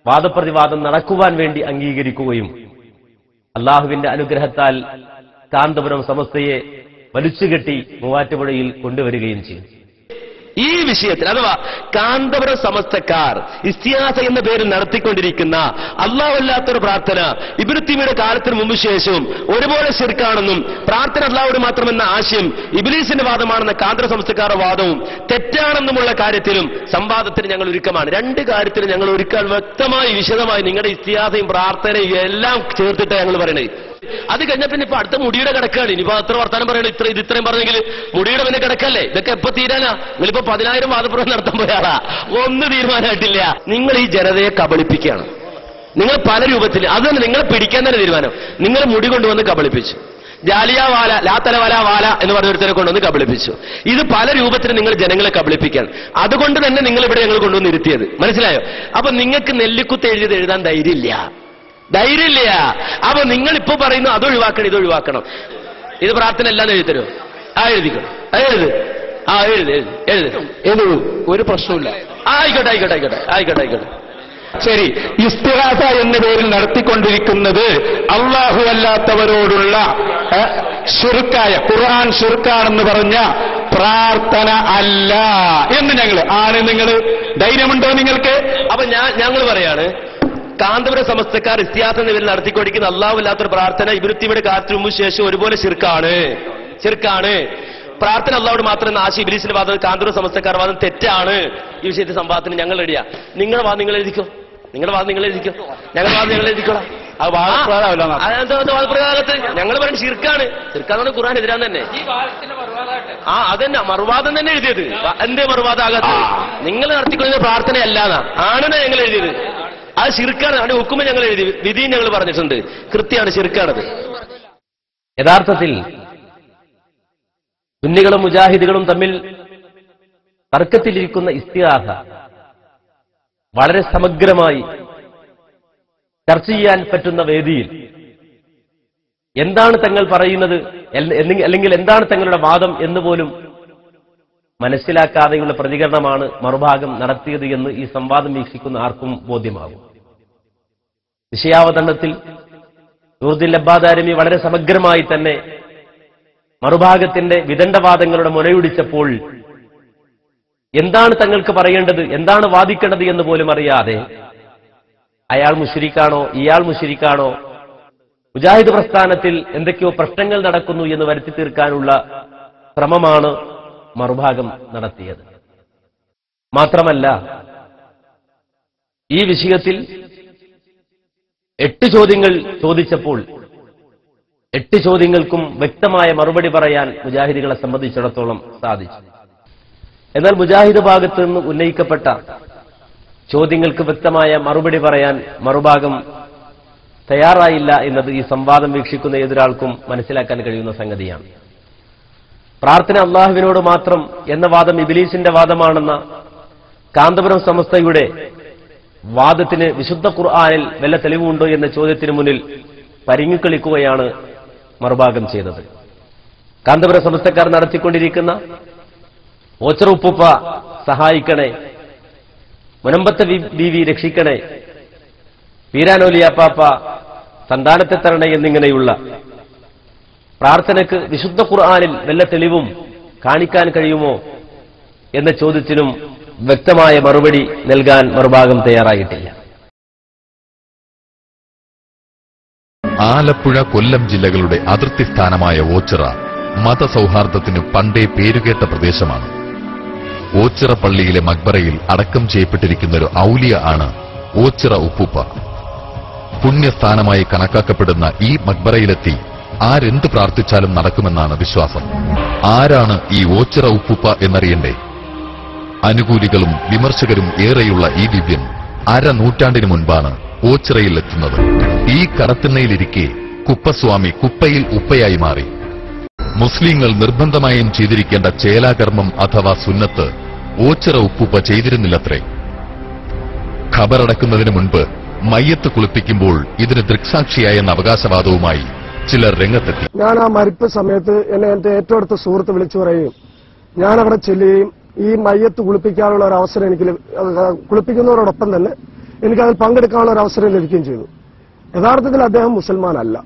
വാദപ്രതിവാദം നടക്കുവാൻ വേണ്ടി അംഗീകരിക്കുകയും അള്ളാഹുവിന്റെ അനുഗ്രഹത്താൽ കാന്തപുരം സമസ്തയെ വലിച്ചുകെട്ടി മൂവാറ്റുപുഴയിൽ കൊണ്ടുവരികയും ചെയ്തു. ഈ വിഷയത്തിൽ അഥവാ കാന്തപുരം സമസ്തക്കാർ ഇസ്തിഗാസ എന്ന പേരിൽ നടത്തിക്കൊണ്ടിരിക്കുന്ന അല്ലാഹുവല്ലാത്തൊരു പ്രാർത്ഥന ഇബ്നു തൈമിയുടെ കാലത്തിന് മുമ്പ് ശേഷവും ഒരുപോലെ ശിർക്കാണെന്നും പ്രാർത്ഥന അല്ലാഹുവിന് മാത്രമെന്ന ആശയം ഇബ്ലീസിന്റെ വാദമാണെന്ന കാന്തപുരം സമസ്തക്കാരുടെ വാദവും തെറ്റാണെന്നുമുള്ള കാര്യത്തിലും സംവാദത്തിന് ഞങ്ങൾ ഒരുക്കമാണ്. രണ്ട് കാര്യത്തിലും ഞങ്ങൾ ഒരുക്കാൻ വ്യക്തമായി വിശദമായി നിങ്ങളുടെ ഇസ്തിഗാസയും പ്രാർത്ഥനയും എല്ലാം ചേർത്തിട്ട് ഞങ്ങൾ പറയണത്. അത് കഴിഞ്ഞ പിന്നെ ഇപ്പൊ അടുത്ത മുടിയുടെ കിടക്കാണ്. ഇനിയിപ്പോ അത്ര വർത്താനം പറയണത് ഇത്രയും പറഞ്ഞെങ്കിൽ മുടിയുടെ പിന്നെ കിടക്കല്ലേ? ഇതൊക്കെ എപ്പോ തീരാനാ? നിങ്ങളിപ്പോ 10,000 വാദപ്രവം നടത്താൻ പോയാളാ, ഒന്നും തീരുമാനമായിട്ടില്ല. നിങ്ങൾ ഈ ജനതയെ കബളിപ്പിക്കുകയാണ്. നിങ്ങൾ പല രൂപത്തിൽ അത് തന്നെ നിങ്ങളെ പിടിക്കാൻ തന്നെ തീരുമാനം. നിങ്ങൾ മുടി കൊണ്ടുവന്ന് കബളിപ്പിച്ചു, ജാലിയാവാല ലാത്തലവല വാല എന്ന് പറഞ്ഞൊരുത്തരെ കൊണ്ടുവന്ന് കബളിപ്പിച്ചു. ഇത് പല രൂപത്തിൽ നിങ്ങൾ ജനങ്ങളെ കബളിപ്പിക്കുകയാണ്. അതുകൊണ്ട് തന്നെ നിങ്ങൾ ഇവിടെ ഞങ്ങൾ കൊണ്ടുവന്ന് ഇരുത്തിയത്. മനസ്സിലായോ? അപ്പൊ നിങ്ങൾക്ക് നെല്ലിക്കുത്ത് എഴുതാൻ ധൈര്യമില്ല. അപ്പൊ നിങ്ങൾ ഇപ്പൊ പറയുന്നു അത് ഒഴിവാക്കണം, ഇത് ഒഴിവാക്കണം. ഇത് പ്രാർത്ഥന എല്ലാം എഴുതി തരുമോ? എഴുതിക്കണം. എഴുതു, ഒരു പ്രശ്നമില്ല. ആയിക്കോട്ടെ. ശരി, ഇസ്തിഗാസ എന്ന പേരിൽ നടത്തിക്കൊണ്ടിരിക്കുന്നത് അല്ലാഹു അല്ലാത്തവരോടുള്ള ശിർക്കായ ഖുർആൻ ശിർക്കാണെന്ന് പറഞ്ഞ പ്രാർത്ഥന അല്ല എന്ന് നിങ്ങൾ ധൈര്യമുണ്ടോ നിങ്ങൾക്ക്? അപ്പൊ ഞങ്ങൾ പറയാണ്, കാന്തപുരം സമസ്തക്കാർ ഇസ്തിഗാസ എന്ന പേരിൽ നടത്തിക്കൊണ്ടിരിക്കുന്ന അല്ലാഹു അല്ലാത്തൊരു പ്രാർത്ഥന ഇബ്നു തൈമിയുടെ കാലത്തിന് മുമ്പ് ശേഷം ഒരുപോലെ ശിർക്കാണ്. പ്രാർത്ഥന അല്ലാഹുവിന് മാത്രം എന്ന ആശയം ഇബ്ലീസിന്റെ വാദം, കാന്തപുരം സമസ്തക്കാർ വാദം തെറ്റാണ്. ഈ വിഷയത്തിൽ സംവാദത്തിന് ഞങ്ങൾ റെഡിയാ. നിങ്ങളുടെ വാദം നിങ്ങൾ എഴുതിക്കോ, ഞങ്ങളുടെ വാദം നിങ്ങൾ എഴുതിക്കോളാം. വാദപ്രകാരത്ത് ഞങ്ങൾ പറയുന്നത് ശിർക്കാന്ന് ഖുർആൻ എതിരാൻ തന്നെ. അതന്നെ മറുവാദം തന്നെ എഴുതിയത്. എന്തേ മറുവാദാകത്ത്? നിങ്ങൾ നടത്തിക്കൊള്ളുന്ന പ്രാർത്ഥനയല്ലാന്നാ ആണെന്നാ ഞങ്ങൾ എഴുതിയത്. അത് ശിർക്കാണ്. അതിന്റെ ഹുക്കുമ ഞങ്ങൾ എഴുതി, വിധിയും ഞങ്ങൾ പറഞ്ഞിട്ടുണ്ട്. കൃത്യമാണ്, ശിർക്കാണത്. യഥാർത്ഥത്തിൽ സുന്നികളും മുജാഹിദുകളും തമ്മിൽ തർക്കത്തിലിരിക്കുന്ന ഇസ്തിഗാസ വളരെ സമഗ്രമായി ചർച്ച ചെയ്യാൻ പറ്റുന്ന വേദിയിൽ എന്താണ് തങ്ങൾ പറയുന്നത് അല്ലെങ്കിൽ എന്താണ് തങ്ങളുടെ വാദം എന്നുപോലും മനസ്സിലാക്കാതെയുള്ള പ്രതികരണമാണ് മറുഭാഗം നടത്തിയത് എന്ന് ഈ സംവാദം വീക്ഷിക്കുന്ന ആർക്കും ബോധ്യമാകും. വിഷയാവതരണത്തിൽ നൂറുദ്ദീൻ ലബ്ബാദാരിമി വളരെ സമഗ്രമായി തന്നെ മറുഭാഗത്തിന്റെ വിദണ്ഡവാദങ്ങളുടെ മുനയൊടിച്ചപ്പോൾ എന്താണ് തങ്ങൾക്ക് എന്താണ് വാദിക്കേണ്ടത് എന്ന് പോലും അറിയാതെ അയാൾ മുശ്രിക്കാണോ ഇയാൾ മുശ്രിക്കാണോ, മുജാഹിദ് പ്രസ്ഥാനത്തിൽ എന്തൊക്കെയോ പ്രശ്നങ്ങൾ നടക്കുന്നു എന്ന് വരുത്തി തീർക്കാനുള്ള ശ്രമമാണ് മറുഭാഗം നടത്തിയത്. മാത്രമല്ല, ഈ വിഷയത്തിൽ 8 ചോദ്യങ്ങൾ ചോദിച്ചപ്പോൾ 8 ചോദ്യങ്ങൾക്കും വ്യക്തമായ മറുപടി പറയാൻ മുജാഹിദുകളെ സംബന്ധിച്ചിടത്തോളം സാധിച്ചു. എന്നാൽ മുജാഹിദ് ഭാഗത്ത് നിന്ന് ഉന്നയിക്കപ്പെട്ട ചോദ്യങ്ങൾക്ക് വ്യക്തമായ മറുപടി പറയാൻ മറുഭാഗം തയ്യാറായില്ല എന്നത് ഈ സംവാദം വീക്ഷിക്കുന്ന ഏതൊരാൾക്കും മനസ്സിലാക്കാൻ കഴിയുന്ന സംഗതിയാണ്. പ്രാർത്ഥന അള്ളാഹുവിനോട് മാത്രം എന്ന വാദം ഇബ്ലീസിന്റെ വാദമാണെന്ന കാന്തപുരം സമസ്തയുടെ വാദത്തിന് വിശുദ്ധ ഖുർആനിൽ വല്ല തെളിവുണ്ടോ എന്ന ചോദ്യത്തിന് മുന്നിൽ പരിങ്ങിക്കളിക്കുകയാണ് മറുഭാഗം ചെയ്തത്. കാന്തപുരം സമസ്തക്കാർ നടത്തിക്കൊണ്ടിരിക്കുന്ന ഓച്ചറുപ്പുപ്പ സഹായിക്കണേ, മുനമ്പത്തെ ബീവി രക്ഷിക്കണേ, പീരാനോലിയാപ്പാപ്പ സന്താനത്തെ തരണേ എന്നിങ്ങനെയുള്ള പ്രാർത്ഥനയ്ക്ക് വിശുദ്ധ ഖുർആനിൽ വല്ല തെളിവും കാണിക്കാൻ കഴിയുമോ എന്ന ചോദ്യത്തിനും വ്യക്തമായ മറുപടി നൽകാൻ മറുഭാഗം തയ്യാറായിട്ടില്ല. ആലപ്പുഴ കൊല്ലം ജില്ലകളുടെ അതിർത്തി സ്ഥാനമായ ഓച്ചിറ മതസൗഹാർദ്ദത്തിന് പണ്ടേ പേരുകേട്ട പ്രദേശമാണ്. ഓച്ചിറ പള്ളിയിലെ മക്ബറയിൽ അടക്കം ചെയ്യപ്പെട്ടിരിക്കുന്ന ഒരു ഔലിയ ആണ് ഓച്ചിറ ഉപ്പൂപ്പ. പുണ്യസ്ഥാനമായി കണക്കാക്കപ്പെടുന്ന ഈ മക്ബറയിലെത്തി ആരെന്ത് പ്രാർത്ഥിച്ചാലും നടക്കുമെന്നാണ് വിശ്വാസം. ആരാണ് ഈ ഓച്ചിറ ഉപ്പൂപ്പ എന്നറിയണ്ടേ? അനുകൂലികളും വിമർശകരും ഏറെയുള്ള ഈ ദിവ്യൻ അരനൂറ്റാണ്ടിനു മുൻപാണ് ഓച്ചിറയിൽ എത്തുന്നത്. ഈ കടത്തിണ്ണയിലിരിക്കെ കുപ്പസ്വാമി കുപ്പയിൽ ഉപ്പയായി മാറി. മുസ്ലിങ്ങൾ നിർബന്ധമായും ചെയ്തിരിക്കേണ്ട ചേലാകർമ്മം അഥവാ സുന്നത്ത് ഓച്ചിറ ഉപ്പൂപ്പ ചെയ്തിരുന്നില്ലത്രേ. ഖബറടക്കുന്നതിന് മുൻപ് മയ്യത്ത് കുളിപ്പിക്കുമ്പോൾ ഇതിന് ദൃക്സാക്ഷിയായെന്ന അവകാശവാദവുമായി ചിലർ രംഗത്തെത്തി. ഞാൻ ആ മരിപ്പ് സമയത്ത് എന്നെ എന്റെ ഏറ്റവും അടുത്ത സുഹൃത്ത് വിളിച്ചു പറയുകയും ഞാൻ അവിടെ ചെല്ലുകയും ഈ മയ്യത്ത് കുളിപ്പിക്കാനുള്ള ഒരു അവസരം എനിക്ക് കുളിപ്പിക്കുന്നവരോടൊപ്പം തന്നെ എനിക്കതിൽ പങ്കെടുക്കാനുള്ള ഒരു അവസരം ലഭിക്കുകയും ചെയ്തു. യഥാർത്ഥത്തിൽ അദ്ദേഹം മുസൽമാനല്ല.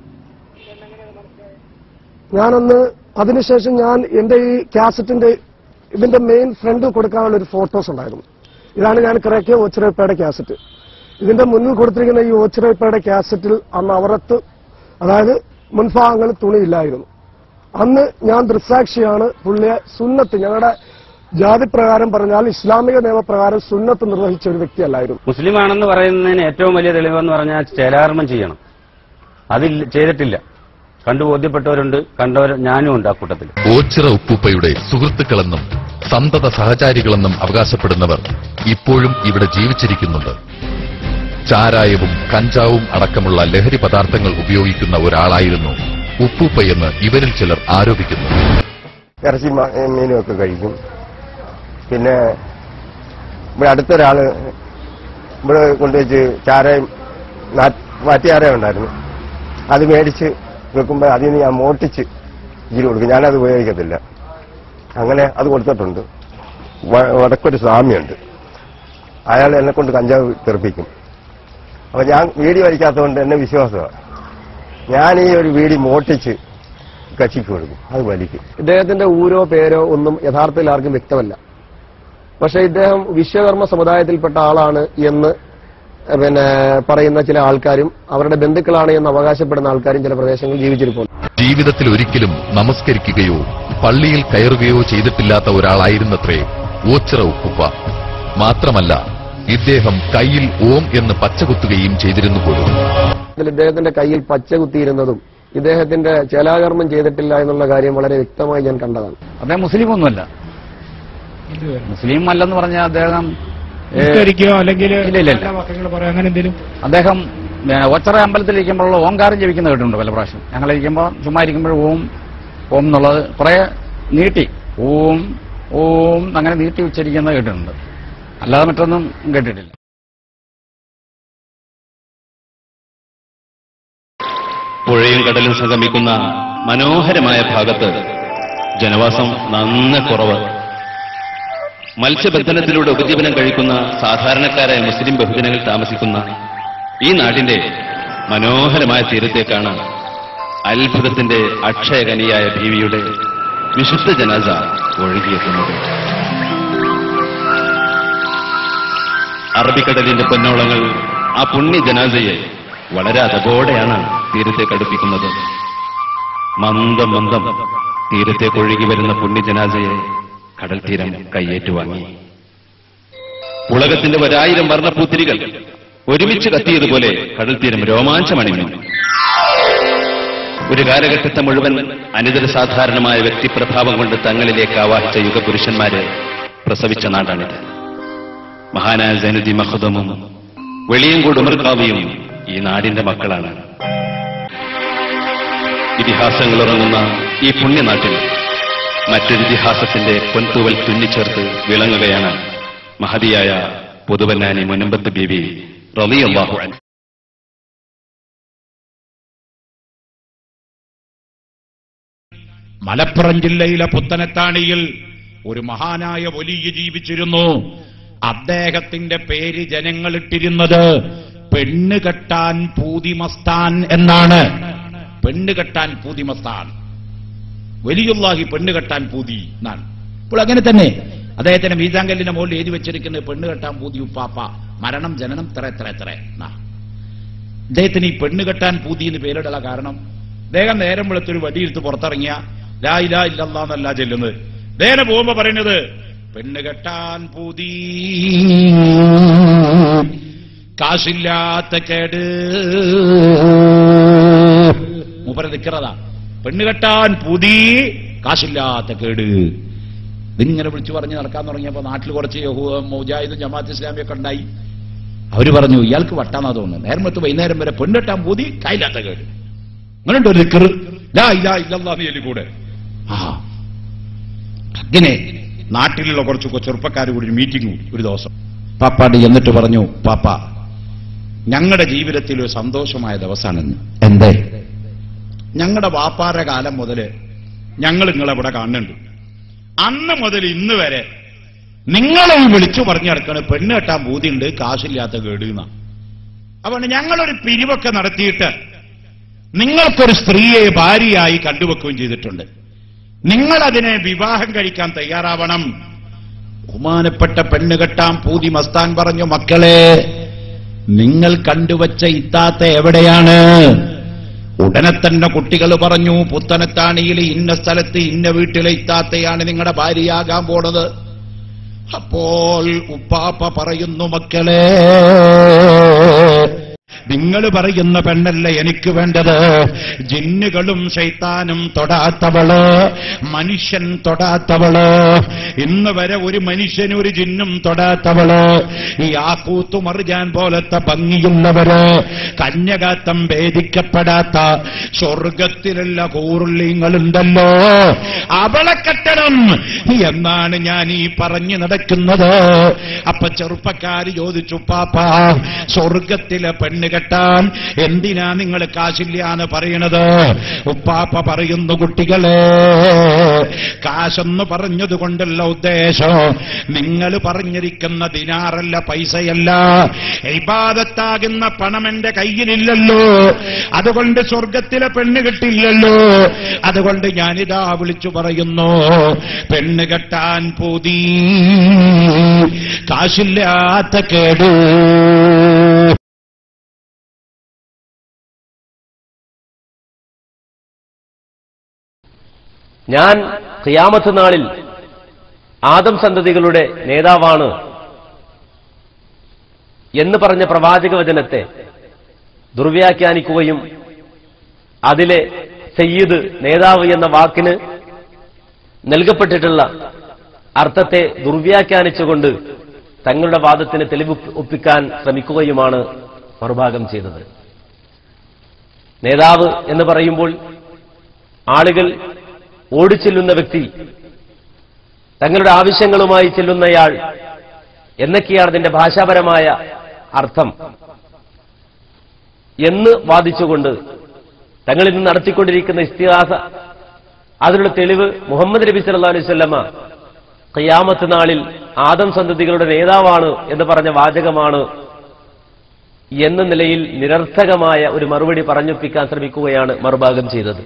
ഞാനന്ന് അതിനുശേഷം ഞാൻ എന്റെ ഈ കാസറ്റിന്റെ ഇതിന്റെ മെയിൻ ഫ്രണ്ട് കൊടുക്കാനുള്ള ഒരു ഫോട്ടോസ് ഉണ്ടായിരുന്നു. ഇതാണ് ഞാൻ കിറക്കിയ ഓച്ചിറപ്പയുടെ കാസറ്റ്. ഇതിന്റെ മുന്നിൽ കൊടുത്തിരിക്കുന്ന ഈ ഓച്ചിറപ്പയുടെ കാസറ്റിൽ അന്ന് അവറത്ത്, അതായത് മുൻഭാഗങ്ങളിൽ തുണിയില്ലായിരുന്നു. അന്ന് ഞാൻ ദൃക്സാക്ഷിയാണ്. പുള്ളിയെ സുന്നത്ത്, ഞങ്ങളുടെ ജാതിപ്രകാരം പറഞ്ഞാൽ ഇസ്ലാമിക നിയമപ്രകാരം സുന്നത്ത് നിർവഹിച്ച ഒരു വ്യക്തിയല്ലായിരുന്നു. മുസ്ലിം ആണെന്ന് പറയുന്നതിന് ഏറ്റവും വലിയ തെളിവെന്ന് പറഞ്ഞാൽ ചേലാകർമ്മം ചെയ്യണം. അതിൽ ചെയ്തിട്ടില്ല. കണ്ടു ബോധ്യപ്പെട്ടവരുണ്ട്, കണ്ടവർ ഞാനും ഉണ്ട് ആ കൂട്ടത്തിൽ. ഓച്ചിറ ഉപ്പൂപ്പയുടെ സുഹൃത്തുക്കളെന്നും സന്തത സഹചാരികളെന്നും അവകാശപ്പെടുന്നവർ ഇപ്പോഴും ഇവിടെ ജീവിച്ചിരിക്കുന്നുണ്ട്. ചാരായവും കഞ്ചാവും അടക്കമുള്ള ലഹരി പദാർത്ഥങ്ങൾ ഉപയോഗിക്കുന്ന ഒരാളായിരുന്നു ഉപ്പൂപ്പയെന്ന് ഇവരിൽ ചിലർ ആരോപിക്കുന്നു. ഇറച്ചി മീനും ഒക്കെ കഴിക്കും. പിന്നെ ഇവിടെ അടുത്തൊരാള് ഇവിടെ കൊണ്ടുവച്ച് ചാരയും വാറ്റിയാരയും ഉണ്ടായിരുന്നു. അത് മേടിച്ച് വെക്കുമ്പോൾ അതിൽ നിന്ന് ഞാൻ മോട്ടിച്ച് ഇച്ചിരി കൊടുക്കും. ഞാനത് ഉപയോഗിക്കത്തില്ല. അങ്ങനെ അത് കൊടുത്തിട്ടുണ്ട്. വടക്കൊരു സ്വാമിയുണ്ട്, അയാൾ എന്നെ കൊണ്ട് കഞ്ചാവ് തെറിപ്പിക്കും. അപ്പൊ ഞാൻ വീടി വലിക്കാത്തതുകൊണ്ട് എന്നെ വിശ്വാസമാണ്. ഞാൻ ഈ ഒരു വീടി മോട്ടിച്ച് കക്ഷിക്ക് കൊടുക്കും, അത് വലിക്കും. ഇദ്ദേഹത്തിന്റെ ഊരോ പേരോ ഒന്നും യഥാർത്ഥത്തിൽ ആർക്കും വ്യക്തമല്ല. പക്ഷെ ഇദ്ദേഹം വിശ്വകർമ്മ സമുദായത്തിൽപ്പെട്ട ആളാണ് എന്ന് പറയുന്ന ചില ആൾക്കാരും അവരുടെ ബന്ധുക്കളാണ് എന്ന് അവകാശപ്പെടുന്ന ആൾക്കാരും ചില പ്രദേശങ്ങളിൽ ജീവിച്ചിരിക്കുന്നു. ജീവിതത്തിൽ ഒരിക്കലും നമസ്കരിക്കുകയോ പള്ളിയിൽ കയറുകയോ ചെയ്തിട്ടില്ലാത്ത ഒരാളായിരുന്നത്രേ ഓച്ചിറ ഉപ്പൂപ്പ. മാത്രമല്ല, ഇദ്ദേഹം കയ്യിൽ ഓം എന്ന് പച്ചകുത്തുകയും ചെയ്തിരുന്നു പോലും. ഇദ്ദേഹത്തിന്റെ കയ്യിൽ പച്ച കുത്തിയിരുന്നതും ഇദ്ദേഹത്തിന്റെ ചേലാകർമ്മം ചെയ്തിട്ടില്ല എന്നുള്ള കാര്യം വളരെ വ്യക്തമായി ഞാൻ കണ്ടതാണ്. അദ്ദേഹം മുസ്ലിം ഒന്നുമല്ല. മുസ്ലിം അല്ലെന്ന് പറഞ്ഞാൽ അദ്ദേഹം അല്ലെങ്കിൽ അദ്ദേഹം ഓച്ചിറ അമ്പലത്തിലിരിക്കുമ്പോഴുള്ള ഓംകാരം ജപിക്കുന്ന കേട്ടിട്ടുണ്ട് പല പ്രാവശ്യം. ഞങ്ങളിരിക്കുമ്പോൾ ചുമ്മാ ഇരിക്കുമ്പോൾ ഓം ഓം എന്നുള്ളത് കുറെ നീട്ടി ഓം ഓം അങ്ങനെ നീട്ടി ഉച്ചരിക്കുന്നത് കേട്ടിട്ടുണ്ട്. അല്ലാതെ മറ്റൊന്നും കേട്ടിട്ടില്ല. പുഴയും കടലും സംഗമിക്കുന്ന മനോഹരമായ ഭാഗത്ത് ജനവാസം നന്ന കുറവ്. മത്സ്യബന്ധനത്തിലൂടെ ഉപജീവനം കഴിക്കുന്ന സാധാരണക്കാരായ മുസ്ലിം ബഹുജനങ്ങൾ താമസിക്കുന്ന ഈ നാടിന്റെ മനോഹരമായ തീരത്തേക്കാണ് അത്ഭുതത്തിന്റെ അക്ഷയകനിയായ ബീവിയുടെ വിശുദ്ധ ജനാസ ഒഴുകിയെത്തുന്നത്. അറബിക്കടലിന്റെ പൊന്നോളങ്ങൾ ആ പുണ്യ ജനാസയെ വളരെ അതപോടെയാണ് തീരത്തേക്ക് അടുപ്പിക്കുന്നത്. മന്ദം മന്ദം തീരത്തേക്ക് ഒഴുകി വരുന്ന പുണ്യ ജനാസയെ കടൽ തീരം കൈയേറ്റുവാങ്ങി. ഉലകത്തിന്റെ 1000 വർണ്ണപ്പൂത്തിരികൾ ഒരുമിച്ച് കത്തിയതുപോലെ കടൽ തീരം രോമാഞ്ചമണിഞ്ഞു. ഒരു കാലഘട്ടത്തെ മുഴുവൻ അനിതര സാധാരണമായ വ്യക്തിപ്രഭാവം കൊണ്ട് തങ്ങളിലേക്ക് ആവാഹിച്ച യുഗപുരുഷന്മാരെ പ്രസവിച്ച നാടാണിത്. മഹാനായ സൈനുദ്ദീൻ മഖ്ദൂമും വെളിയങ്കോട് ഉമർ ഖാദിയും ഈ നാടിന്റെ മക്കളാണ്. ഇതിഹാസങ്ങൾ ഉറങ്ങുന്ന ഈ പുണ്യനാട്ടിൽ മറ്റൊരു ഇതിഹാസത്തിന്റെ പൊൻതൂവൽ തുന്നിച്ചേർത്ത് വിളങ്ങുകയാണ് മഹതിയായ പുതുവന്നാനി മുനമ്പത്ത് ബീവി റളിയല്ലാഹു അൻഹ. മലപ്പുറം ജില്ലയിലെ പുത്തനത്താണിയിൽ ഒരു മഹാനായ വലിയ ജീവിച്ചിരുന്നു. അദ്ദേഹത്തിന്റെ പേര് ജനങ്ങളിട്ടിരുന്നത് പെണ്ണ് കെട്ടാൻ പൂതിമസ്താൻ എന്നാണ്. പെണ്ണ് കെട്ടാൻ പൂതിമസ്താൻ, വലിയുള്ളാഹി പെണ്ണ് കെട്ടാൻ പൂതി എന്നാണ്. ഇപ്പോൾ അങ്ങനെ തന്നെ അദ്ദേഹത്തിന്റെ മീസാങ്കല്ലിന്റെ മുകളിൽ എഴുതി വെച്ചിരിക്കുന്നത് പെണ്ണ് കെട്ടാൻ പൂതി ഉപ്പാപ്പ, മരണം ജനനം എത്ര എന്നാ. അദ്ദേഹത്തിന് ഈ പെണ്ണ് കെട്ടാൻ പൂതി എന്ന് പേരിടുള്ള കാരണം അദ്ദേഹം നേരം വെളുത്തൊരു വടിയെടുത്ത് പുറത്തിറങ്ങിയ ലാ ഇലാഹ ഇല്ലല്ലാഹ് എന്നല്ല ചെല്ലുന്നത്. നേരെ പോകുമ്പോ പറയുന്നത് പെണ്ണ് കെട്ടാൻ പൂതി കാശില്ലാത്ത കേട്. മൂപ്പരെ നിക്കറതാ, പെണ്ണ് കെട്ടാൻ പൂതി കാശില്ലാത്ത കേട്. ഇതിങ്ങനെ വിളിച്ചു പറഞ്ഞ് നടക്കാൻ തുടങ്ങിയപ്പോ നാട്ടിൽ കുറച്ച് മുജാഹിദും ജമാഅത്ത് ഇസ്ലാമിയൊക്കെ ഉണ്ടായി. അവര് പറഞ്ഞു ഇയാൾക്ക് വട്ടാന്നാ തോന്നുന്നു, നേരമത്ത് വൈകുന്നേരം വരെ പെണ്ണ് കെട്ടാൻ പൂതി കായില്ലാത്ത കേട്. അങ്ങനെയുണ്ട് ഒരു നിക്കറ്, ലാ ഇലാഹ ഇല്ലല്ലാഹ് എന്ന് കൂടെ. അങ്ങനെ നാട്ടിലുള്ള കുറച്ച് ചെറുപ്പക്കാർ കൂടി ഒരു മീറ്റിംഗ് കൂടി ഒരു ദിവസം. പാപ്പാട് എന്നിട്ട് പറഞ്ഞു, പാപ്പ ഞങ്ങളുടെ ജീവിതത്തിൽ ഒരു സന്തോഷമായ ദിവസമാണെന്ന്. എന്തേ? ഞങ്ങളുടെ വാപ്പാരുടെ കാലം മുതല് ഞങ്ങൾ നിങ്ങളെവിടെ കാണുന്നുണ്ട്. അന്ന് മുതൽ ഇന്ന് വരെ നിങ്ങളെ വിളിച്ചു പറഞ്ഞു നടക്കണ പെണ്ണ് കെട്ടാൻ പൂതിയുണ്ട് കാശില്ലാത്ത കേടുന്ന. അപ്പോൾ ഞങ്ങളൊരു പിരിവൊക്കെ നടത്തിയിട്ട് നിങ്ങൾക്കൊരു സ്ത്രീയെ ഭാര്യയായി കണ്ടുവെക്കുകയും ചെയ്തിട്ടുണ്ട്. നിങ്ങളതിനെ വിവാഹം കഴിക്കാൻ തയ്യാറാവണം. ബഹുമാനപ്പെട്ട പെണ്ണ് കെട്ടാൻ പൂതി മസ്താൻ പറഞ്ഞു, മക്കളെ നിങ്ങൾ കണ്ടുവച്ച ഇത്താത്ത എവിടെയാണ്? ഉടനെ തന്നെ കുട്ടികൾ പറഞ്ഞു, പുത്തനത്താണിയിൽ ഇന്ന സ്ഥലത്ത് ഇന്ന വീട്ടിലെ ഇത്താത്തയാണ് നിങ്ങളുടെ ഭാര്യയാകാൻ പോണത്. അപ്പോൾ ഉപ്പാപ്പ പറയുന്നു, മക്കളെ നിങ്ങൾ പറയുന്ന പെണ്ണല്ല എനിക്ക് വേണ്ടത്. ജിന്നുകളും ശൈത്താനും തൊടാത്തവള്, മനുഷ്യൻ തൊടാത്തവള്, ഇന്ന് വരെ ഒരു മനുഷ്യനും ഒരു ജിന്നും തൊടാത്തവള്, ഈ ആക്കൂത്തു മറിജാൻ പോലത്തെ ഭംഗിയുള്ളവര്, കന്യകാത്തം ഭേദിക്കപ്പെടാത്ത സ്വർഗത്തിലുള്ള കൂറുള്ളിങ്ങളുണ്ടല്ലോ, അവളെ കെട്ടണം എന്നാണ് ഞാൻ ഈ പറഞ്ഞു നടക്കുന്നത്. അപ്പൊ ചെറുപ്പക്കാര് ചോദിച്ചു, പാപ്പാ സ്വർഗത്തിലെ പെണ്ണ് കെട്ടാൻ എന്തിനാ നിങ്ങൾ കാശില്ലാന്ന് പറയണത്? ഉപ്പാപ്പ പറയുന്നു, കുട്ടികളെ കാശെന്ന് പറഞ്ഞത് കൊണ്ടുള്ള ഉദ്ദേശം നിങ്ങൾ പറഞ്ഞിരിക്കുന്ന ദിനാറല്ല, പൈസയല്ല, ഇബാദത്താകുന്ന പണം എന്റെ കയ്യിലില്ലല്ലോ, അതുകൊണ്ട് സ്വർഗത്തിലെ പെണ്ണ് കെട്ടില്ലല്ലോ. അതുകൊണ്ട് ഞാനിതാ വിളിച്ചു പറയുന്നു, പെണ്ണ് കെട്ടാൻ പൂതി കാശില്ലാത്ത കേട്. ഞാൻ ഖിയാമത്ത് നാളിൽ ആദം സന്തതികളുടെ നേതാവാണ് എന്ന് പറഞ്ഞ പ്രവാചക വചനത്തെ ദുർവ്യാഖ്യാനിക്കുകയും അതിലെ സയ്യിദ് നേതാവ് എന്ന വാക്കിന് നൽകപ്പെട്ടിട്ടുള്ള അർത്ഥത്തെ ദുർവ്യാഖ്യാനിച്ചുകൊണ്ട് തങ്ങളുടെ വാദത്തിന് തെളിവ് ഒപ്പിക്കാൻ ശ്രമിക്കുകയുമാണ് മറുഭാഗം ചെയ്തത്. നേതാവ് എന്ന് പറയുമ്പോൾ ആളുകൾ ഓടിച്ചെല്ലുന്ന വ്യക്തി, തങ്ങളുടെ ആവശ്യങ്ങളുമായി ചെല്ലുന്നയാൾ എന്നൊക്കെയാണ് അതിന്റെ ഭാഷാപരമായ അർത്ഥം എന്ന് വാദിച്ചുകൊണ്ട് തങ്ങളിൽ നിന്ന് നടത്തിക്കൊണ്ടിരിക്കുന്ന ഇസ്തിഹാസ, അതിനുള്ള തെളിവ് മുഹമ്മദ് നബി സല്ലല്ലാഹു അലൈഹി വസല്ലമ ഖിയാമത്ത് നാളിൽ ആദം സന്തതികളുടെ നേതാവാണ് എന്ന് പറഞ്ഞ വാചകമാണ് എന്ന നിലയിൽ നിരർത്ഥകമായ ഒരു മറുപടി പറഞ്ഞൊപ്പിക്കാൻ ശ്രമിക്കുകയാണ് മറുഭാഗം ചെയ്തത്.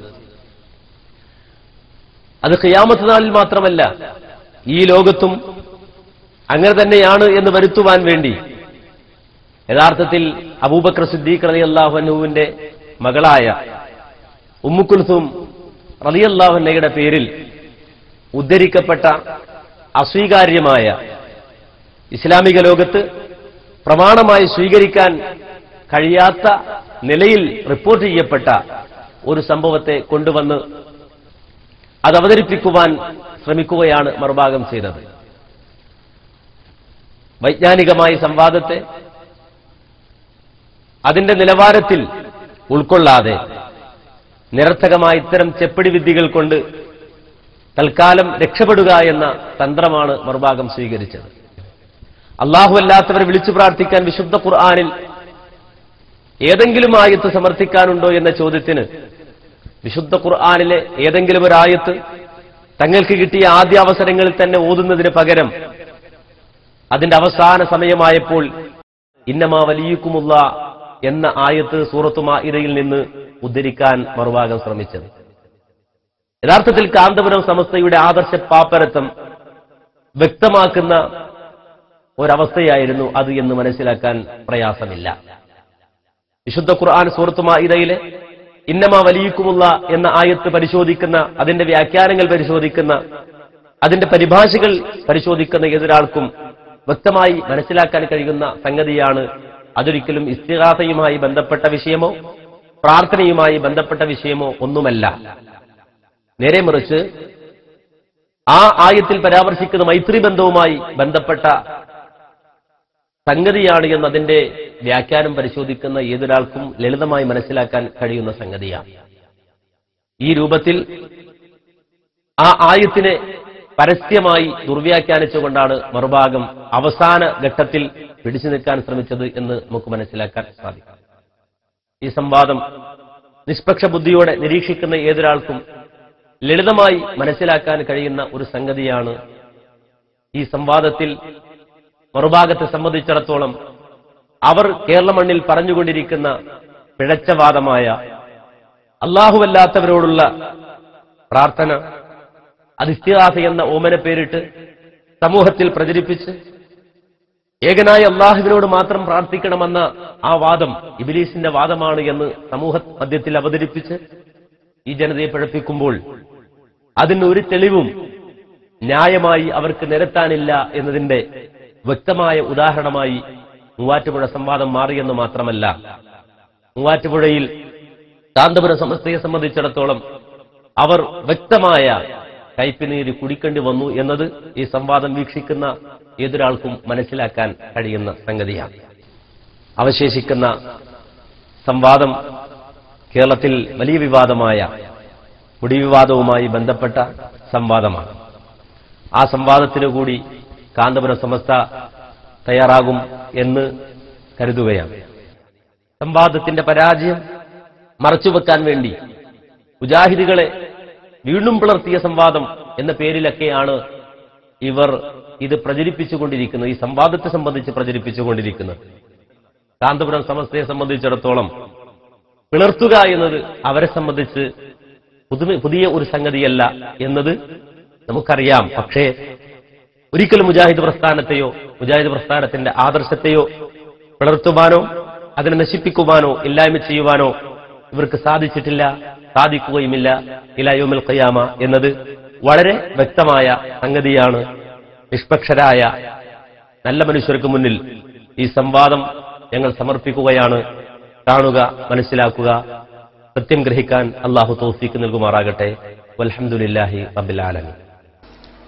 അത് ഖിയാമത്ത് നാളിൽ മാത്രമല്ല, ഈ ലോകത്തും അങ്ങനെ തന്നെയാണ് എന്ന് വരുത്തുവാൻ വേണ്ടി യഥാർത്ഥത്തിൽ അബൂബക്കർ സിദ്ദീഖ് റളിയല്ലാഹു അൻഹുവിന്റെ മകളായ ഉമ്മു കുൽസൂം റളിയല്ലാഹു അൻഹയുടെ പേരിൽ ഉദ്ധരിക്കപ്പെട്ട അസ്വീകാര്യമായ, ഇസ്ലാമിക ലോകത്ത് പ്രമാണമായി സ്വീകരിക്കാൻ കഴിയാത്ത നിലയിൽ റിപ്പോർട്ട് ചെയ്യപ്പെട്ട ഒരു സംഭവത്തെ കൊണ്ടുവന്ന് അത് അവതരിപ്പിക്കുവാൻ ശ്രമിക്കുകയാണ് മറുഭാഗം ചെയ്തത്. വൈജ്ഞാനികമായ സംവാദത്തെ അതിന്റെ നിലവാരത്തിൽ ഉൾക്കൊള്ളാതെ നിരർത്ഥകമായ ഇത്തരം ചെപ്പടി വിദ്യകൾ കൊണ്ട് തൽക്കാലം രക്ഷപ്പെടുക എന്ന തന്ത്രമാണ് മറുഭാഗം സ്വീകരിച്ചത്. അല്ലാഹു അല്ലാത്തവരെ വിളിച്ചു പ്രാർത്ഥിക്കാൻ വിശുദ്ധ ഖുർആനിൽ ഏതെങ്കിലും ആയത്ത് സമർത്ഥിക്കാനുണ്ടോ എന്ന ചോദ്യത്തിന് വിശുദ്ധ ഖുർആനിലെ ഏതെങ്കിലും ഒരു ആയത്ത് തങ്ങൾക്ക് കിട്ടിയ ആദ്യ അവസരങ്ങളിൽ തന്നെ ഓതുന്നതിന് പകരം അതിന്റെ അവസാന സമയമായപ്പോൾ ഇന്നമാ വലിയുക്കുമുള്ള എന്ന ആയത്ത് സൂറത്തു മാഇദയിൽ നിന്ന് ഉദ്ധരിക്കാൻ മറുഭാഗം ശ്രമിച്ചത്. യഥാർത്ഥത്തിൽ കാന്തപുരം സമസ്തയുടെ ആദർശ പാപ്പരത്വം വ്യക്തമാക്കുന്ന ഒരവസ്ഥയായിരുന്നു അത് എന്ന് മനസ്സിലാക്കാൻ പ്രയാസമില്ല. വിശുദ്ധ ഖുർആൻ സൂറത്തു മാഇദയിലെ ഇന്നമാ വലിയക്കുമുള്ള എന്ന ആയത്ത് പരിശോധിക്കുന്ന, അതിന്റെ വ്യാഖ്യാനങ്ങൾ പരിശോധിക്കുന്ന, അതിന്റെ പരിഭാഷകൾ പരിശോധിക്കുന്ന ഏതൊരാൾക്കും വ്യക്തമായി മനസ്സിലാക്കാൻ കഴിയുന്ന സംഗതിയാണ്. അതൊരിക്കലും ഇസ്തിഗാസയുമായി ബന്ധപ്പെട്ട വിഷയമോ പ്രാർത്ഥനയുമായി ബന്ധപ്പെട്ട വിഷയമോ ഒന്നുമല്ല. നേരെ മറിച്ച് ആ ആയത്തിൽ പരാമർശിക്കുന്ന മൈത്രി ബന്ധവുമായി ബന്ധപ്പെട്ട സംഗതിയാണ് എന്നതിന്റെ വ്യാഖ്യാനം പരിശോധിക്കുന്ന ഏതൊരാൾക്കും ലളിതമായി മനസ്സിലാക്കാൻ കഴിയുന്ന സംഗതിയാണ്. ഈ രൂപത്തിൽ ആ ആയത്തിനെ പരസ്യമായി ദുർവ്യാഖ്യാനിച്ചുകൊണ്ടാണ് മറുഭാഗം അവസാന ഘട്ടത്തിൽ പിടിച്ചു നിൽക്കാൻ ശ്രമിച്ചത് എന്ന് നമുക്ക് മനസ്സിലാക്കാൻ സാധിക്കും. ഈ സംവാദം നിഷ്പക്ഷ ബുദ്ധിയോടെ നിരീക്ഷിക്കുന്ന ഏതൊരാൾക്കും ലളിതമായി മനസ്സിലാക്കാൻ കഴിയുന്ന ഒരു സംഗതിയാണ്. ഈ സംവാദത്തിൽ മറുഭാഗത്തെ സംബന്ധിച്ചിടത്തോളം അവർ കേരള മണ്ണിൽ പറഞ്ഞുകൊണ്ടിരിക്കുന്ന പിഴച്ചവാദമായ അല്ലാഹുവല്ലാത്തവരോടുള്ള പ്രാർത്ഥന, അത് ഇസ്തിഗാസ എന്ന ഓമന പേരിട്ട് സമൂഹത്തിൽ പ്രചരിപ്പിച്ച് ഏകനായ അള്ളാഹുവിനോട് മാത്രം പ്രാർത്ഥിക്കണമെന്ന ആ വാദം ഇബ്ലീസിന്റെ വാദമാണ് എന്ന് സമൂഹ മധ്യത്തിൽ അവതരിപ്പിച്ച് ഈ ജനതയെ പിഴപ്പിക്കുമ്പോൾ അതിന് ഒരു തെളിവും ന്യായമായി അവർക്ക് നിരത്താനില്ല എന്നതിന്റെ വ്യക്തമായ ഉദാഹരണമായി മൂവാറ്റുപുഴ സംവാദം മാറിയെന്ന് മാത്രമല്ല, മൂവാറ്റുപുഴയിൽ കാന്തപുരം സമസ്തയെ സംബന്ധിച്ചിടത്തോളം അവർ വ്യക്തമായ കയ്പുനീര് കുടിക്കേണ്ടി വന്നു എന്നത് ഈ സംവാദം വീക്ഷിക്കുന്ന ഏതൊരാൾക്കും മനസ്സിലാക്കാൻ കഴിയുന്ന സംഗതിയാണ്. അവശേഷിക്കുന്ന സംവാദം കേരളത്തിൽ വലിയ വിവാദമായ മുടിവിവാദവുമായി ബന്ധപ്പെട്ട സംവാദമാണ്. ആ സംവാദത്തിനു കൂടി കാന്തപുരം സമസ്ത തയ്യാറാകും എന്ന് കരുതുകയാണ്. സംവാദത്തിന്റെ പരാജയം മറച്ചുവെക്കാൻ വേണ്ടി മുജാഹിദുകളെ വീണ്ടും പിളർത്തിയ സംവാദം എന്ന പേരിലൊക്കെയാണ് ഇവർ ഇത് പ്രചരിപ്പിച്ചുകൊണ്ടിരിക്കുന്നത്, ഈ സംവാദത്തെ സംബന്ധിച്ച് പ്രചരിപ്പിച്ചുകൊണ്ടിരിക്കുന്നത്. കാന്തപുരം സമസ്തയെ സംബന്ധിച്ചിടത്തോളം പിളർത്തുക എന്നത് അവരെ സംബന്ധിച്ച് പുതിയ ഒരു സംഗതിയല്ല എന്നത് നമുക്കറിയാം. പക്ഷേ ഒരിക്കലും മുജാഹിദ് പ്രസ്ഥാനത്തെയോ മുജാഹിദ് പ്രസ്ഥാനത്തിന്റെ ആദർശത്തെയോ പിളർത്തുവാനോ അതിനെ നശിപ്പിക്കുവാനോ ഇല്ലായ്മ ചെയ്യുവാനോ ഇവർക്ക് സാധിച്ചിട്ടില്ല, സാധിക്കുകയുമില്ല ഇലാ യൗമിൽ ഖിയാമ എന്നത് വളരെ വ്യക്തമായ സംഗതിയാണ്. നിഷ്പക്ഷരായ നല്ല മനുഷ്യർക്ക് മുന്നിൽ ഈ സംവാദം ഞങ്ങൾ സമർപ്പിക്കുകയാണ്. കാണുക, മനസ്സിലാക്കുക, സത്യം ഗ്രഹിക്കാൻ അല്ലാഹു തൗഫീഖ് നൽകുമാറാകട്ടെ. വൽഹംദുലില്ലാഹി റബ്ബിൽ ആലമീൻ.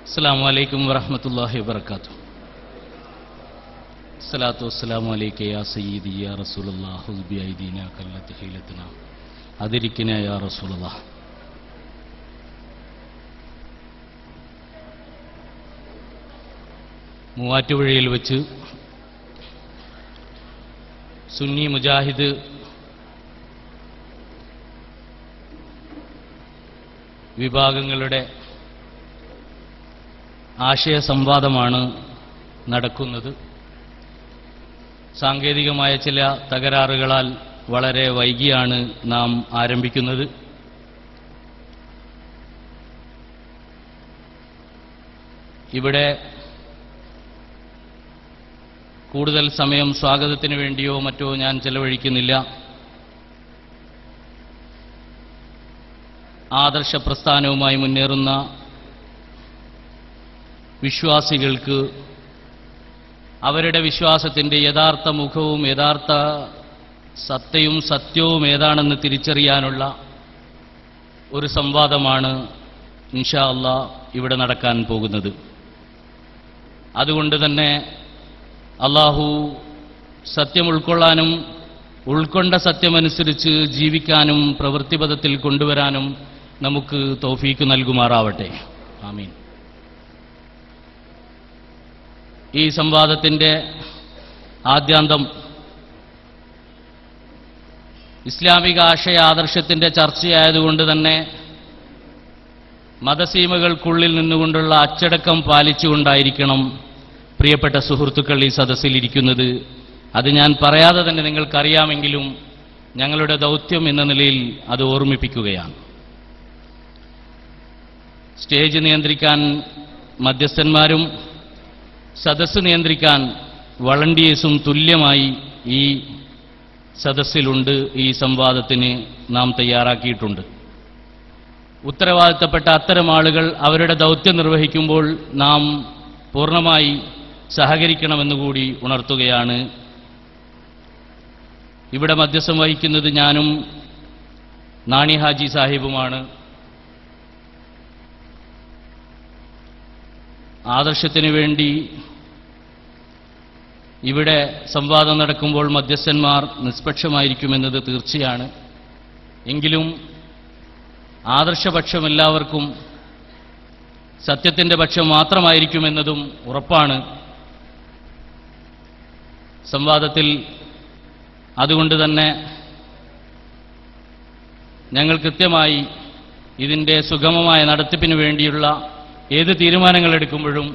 അസ്സലാമു അലൈക്കും വറഹ്മത്തുള്ളാഹി വബറകാതുഹു. സ്വലാത്തു വസ്സലാമു അലൈക യാ സയ്യിദി യാ റസൂലുള്ളാഹി ഖുദ് ബിഐദീനാ കല്ലത്തി ഹീലത്തുനാ അദിരിക്കിനാ യാ റസൂലുള്ളാഹ്. മൂവാറ്റുപുഴയിൽ വെച്ച് സുന്നി മുജാഹിദ് വിഭാഗങ്ങളുടെ ആശയ സംവാദമാണ് നടക്കുന്നത്. സാങ്കേതികമായ ചില തകരാറുകളാൽ വളരെ വൈകിയാണ് നാം ആരംഭിക്കുന്നത്. ഇവിടെ കൂടുതൽ സമയം സ്വാഗതത്തിന് വേണ്ടിയോ മറ്റോ ഞാൻ ചെലവഴിക്കുന്നില്ല. ആദർശ പ്രസ്ഥാനവുമായി മുന്നേറുന്ന വിശ്വാസികൾക്ക് അവരുടെ വിശ്വാസത്തിൻ്റെ യഥാർത്ഥ മുഖവും യഥാർത്ഥ സത്തയും സത്യവും ഏതാണെന്ന് തിരിച്ചറിയാനുള്ള ഒരു സംവാദമാണ് ഇൻഷാ അല്ലാഹ് ഇവിടെ നടക്കാൻ പോകുന്നത്. അതുകൊണ്ട് തന്നെ അല്ലാഹു സത്യം ഉൾക്കൊള്ളാനും ഉൾക്കൊണ്ട സത്യമനുസരിച്ച് ജീവിക്കാനും പ്രവൃത്തിപഥത്തിൽ കൊണ്ടുവരാനും നമുക്ക് തൗഫീക്ക് നൽകുമാറാവട്ടെ. ആമീൻ. ഈ സംവാദത്തിൻ്റെ ആദ്യാന്തം ഇസ്ലാമിക ആശയ ആദർശത്തിൻ്റെ ചർച്ചയായതുകൊണ്ട് തന്നെ മതസീമകൾക്കുള്ളിൽ നിന്നുകൊണ്ടുള്ള അച്ചടക്കം പാലിച്ചുകൊണ്ടായിരിക്കണം പ്രിയപ്പെട്ട സുഹൃത്തുക്കൾ ഈ സദസ്സിലിരിക്കുന്നത്. അത് ഞാൻ പറയാതെ തന്നെ നിങ്ങൾക്കറിയാമെങ്കിലും ഞങ്ങളുടെ ദൗത്യം എന്ന നിലയിൽ അത് ഓർമ്മിപ്പിക്കുകയാണ്. സ്റ്റേജ് നിയന്ത്രിക്കാൻ മധ്യസ്ഥന്മാരും സദസ്സ് നിയന്ത്രിക്കാൻ വളണ്ടിയേഴ്സും തുല്യമായി ഈ സദസ്സിലുണ്ട്, ഈ സംവാദത്തിന് നാം തയ്യാറാക്കിയിട്ടുണ്ട്. ഉത്തരവാദിത്തപ്പെട്ട അത്തരം ആളുകൾ അവരുടെ ദൗത്യം നിർവഹിക്കുമ്പോൾ നാം പൂർണ്ണമായി സഹകരിക്കണമെന്നുകൂടി ഉണർത്തുകയാണ്. ഇവിടെ മധ്യസ്ഥം വഹിക്കുന്നത് ഞാനും നാണി ഹാജി സാഹിബുമാണ്. ആദർശത്തിനു വേണ്ടി ഇവിടെ സംവാദം നടക്കുമ്പോൾ മധ്യസ്ഥന്മാർ നിഷ്പക്ഷമായിരിക്കുമെന്നത് തീർച്ചയാണ്. എങ്കിലും ആദർശപക്ഷം എല്ലാവർക്കും സത്യത്തിന്റെ പക്ഷം മാത്രമായിരിക്കുമെന്നതും ഉറപ്പാണ്. സംവാദത്തിൽ അതുകൊണ്ട് തന്നെ ഞങ്ങൾ കൃത്യമായി ഇതിൻ്റെ സുഗമമായ നടത്തിപ്പിന് വേണ്ടിയുള്ള ഏത് തീരുമാനങ്ങൾ എടുക്കുമ്പോഴും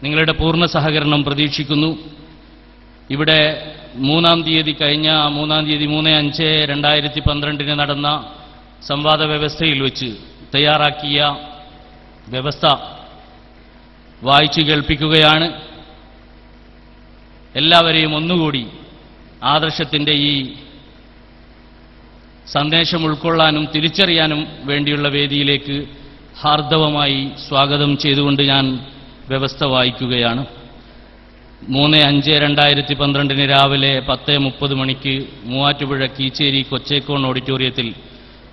നിങ്ങളുടെ പൂർണ്ണ സഹകരണം പ്രതീക്ഷിക്കുന്നു. ഇവിടെ കഴിഞ്ഞ 3/5/2012 നടന്ന സംവാദ വ്യവസ്ഥയിൽ വെച്ച് തയ്യാറാക്കിയ വ്യവസ്ഥ വായിച്ചു കേൾപ്പിക്കുകയാണ്. എല്ലാവരെയും ഒന്നുകൂടി ആദർശത്തിൻ്റെ ഈ സന്ദേശം ഉൾക്കൊള്ളാനും തിരിച്ചറിയാനും വേണ്ടിയുള്ള വേദിയിലേക്ക് ഹാർദവമായി സ്വാഗതം ചെയ്തുകൊണ്ട് ഞാൻ വ്യവസ്ഥ വായിക്കുകയാണ്. 3/5/2012 രാവിലെ 10:30 മണിക്ക് മൂവാറ്റുപുഴ കീച്ചേരി കൊച്ചേക്കോൺ ഓഡിറ്റോറിയത്തിൽ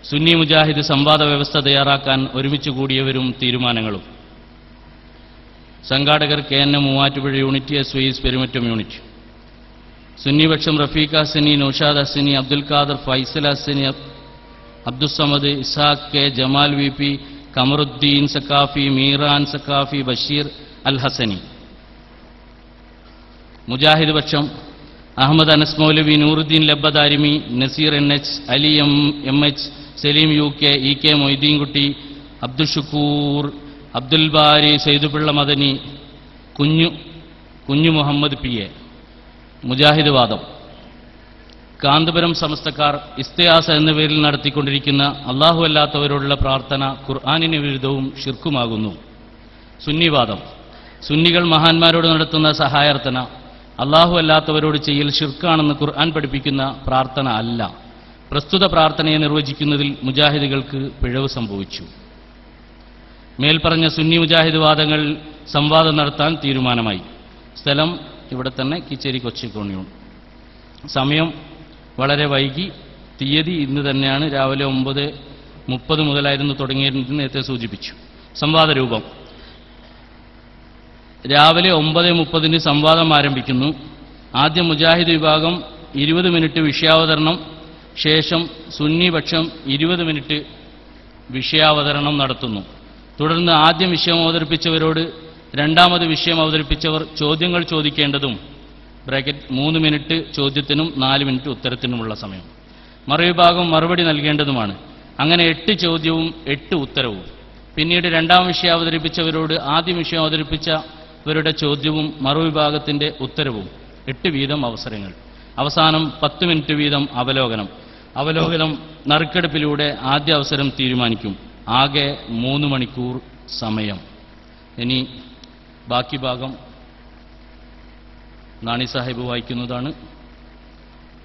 സുന്നി മുജാഹിദ് സംവാദ വ്യവസ്ഥ തയ്യാറാക്കാൻ ഒരുമിച്ച് കൂടിയവരും തീരുമാനങ്ങളും. സംഘാടകർ KNM Muvattupuzha unit, SYS Perumattom unit. സുന്നിപക്ഷം റഫീഖ് ഹസനി, നൌഷാദ് ഹസനി, അബ്ദുൽ ഖാദർ, ഫൈസൽ ഹസനി, അബ്ദുസമദ്, ഇസാഖ് കെ, ജമാൽ VP, കമറുദ്ദീൻ സക്കാഫി, മീറാൻ സക്കാഫി, ബഷീർ അൽ ഹസനി. മുജാഹിദ് പക്ഷം അഹമ്മദ് അനസ് മൗലവി, Nooruddeen ലബ്ബദാരിമി, Naseer NH, Ali MH, Saleem UK, EK Moideenkutty, Abdul Shukkur, Abdul Bari, സൈദുപിള്ള Madani, കുഞ്ഞു മുഹമ്മദ് PA. മുജാഹിദ് വാദം. കാന്തപുരം സമസ്തക്കാർ ഇസ്തിയാസ എന്ന പേരിൽ നടത്തിക്കൊണ്ടിരിക്കുന്ന അല്ലാഹു അല്ലാത്തവരോടുള്ള പ്രാർത്ഥന ഖുർആനിന് വിരുദ്ധവും ശിർക്കുമാകുന്നു. സുന്നിവാദം. സുന്നികൾ മഹാന്മാരോട് നടത്തുന്ന സഹായാർത്ഥന അല്ലാഹു അല്ലാത്തവരോട് ചെയ്യൽ ശിർക്കാണെന്ന് ഖുർആൻ പഠിപ്പിക്കുന്ന പ്രാർത്ഥന അല്ല. പ്രസ്തുത പ്രാർത്ഥനയെ നിർവചിക്കുന്നതിൽ മുജാഹിദുകൾക്ക് പിഴവ് സംഭവിച്ചു. മേൽപ്പറഞ്ഞ സുന്നി മുജാഹിദ് വാദങ്ങൾ സംവാദം നടത്താൻ തീരുമാനമായി. സ്ഥലം ഇവിടെ തന്നെ കീച്ചേരി കൊച്ചിക്കോണിയൂൺ. സമയം വളരെ വൈകി. തീയതി ഇന്ന് തന്നെയാണ്. രാവിലെ 9:30 മുതലായിരുന്നു തുടങ്ങിയതെന്ന് നേരത്തെ സൂചിപ്പിച്ചു. സംവാദ രൂപം. രാവിലെ 9:30 സംവാദം ആരംഭിക്കുന്നു. ആദ്യം മുജാഹിദ് വിഭാഗം 20 മിനിറ്റ് വിഷയാവതരണം, ശേഷം സുന്നി പക്ഷം 20 മിനിറ്റ് വിഷയാവതരണം നടത്തുന്നു. തുടർന്ന് ആദ്യം വിഷയം അവതരിപ്പിച്ചവരോട് രണ്ടാമത് വിഷയം അവതരിപ്പിച്ചവർ ചോദ്യങ്ങൾ ചോദിക്കേണ്ടതും (3 മിനിറ്റ് ചോദ്യത്തിനും 4 മിനിറ്റ് ഉത്തരത്തിനുമുള്ള സമയം) മറുവിഭാഗം മറുപടി നൽകേണ്ടതുമാണ്. അങ്ങനെ 8 ചോദ്യവും 8 ഉത്തരവും. പിന്നീട് രണ്ടാം വിഷയം അവതരിപ്പിച്ചവരോട് ആദ്യം വിഷയം അവതരിപ്പിച്ചവരുടെ ചോദ്യവും മറുവിഭാഗത്തിന്റെ ഉത്തരവും 8 വീതം അവസരങ്ങൾ. അവസാനം 10 മിനിറ്റ് വീതം അവലോകനം നറുക്കെടുപ്പിലൂടെ ആദ്യ അവസരം തീരുമാനിക്കും. ആകെ 3 മണിക്കൂർ സമയം. ഇനി ബാക്കി ഭാഗം നാണി സാഹിബ് വായിക്കുന്നതാണ്.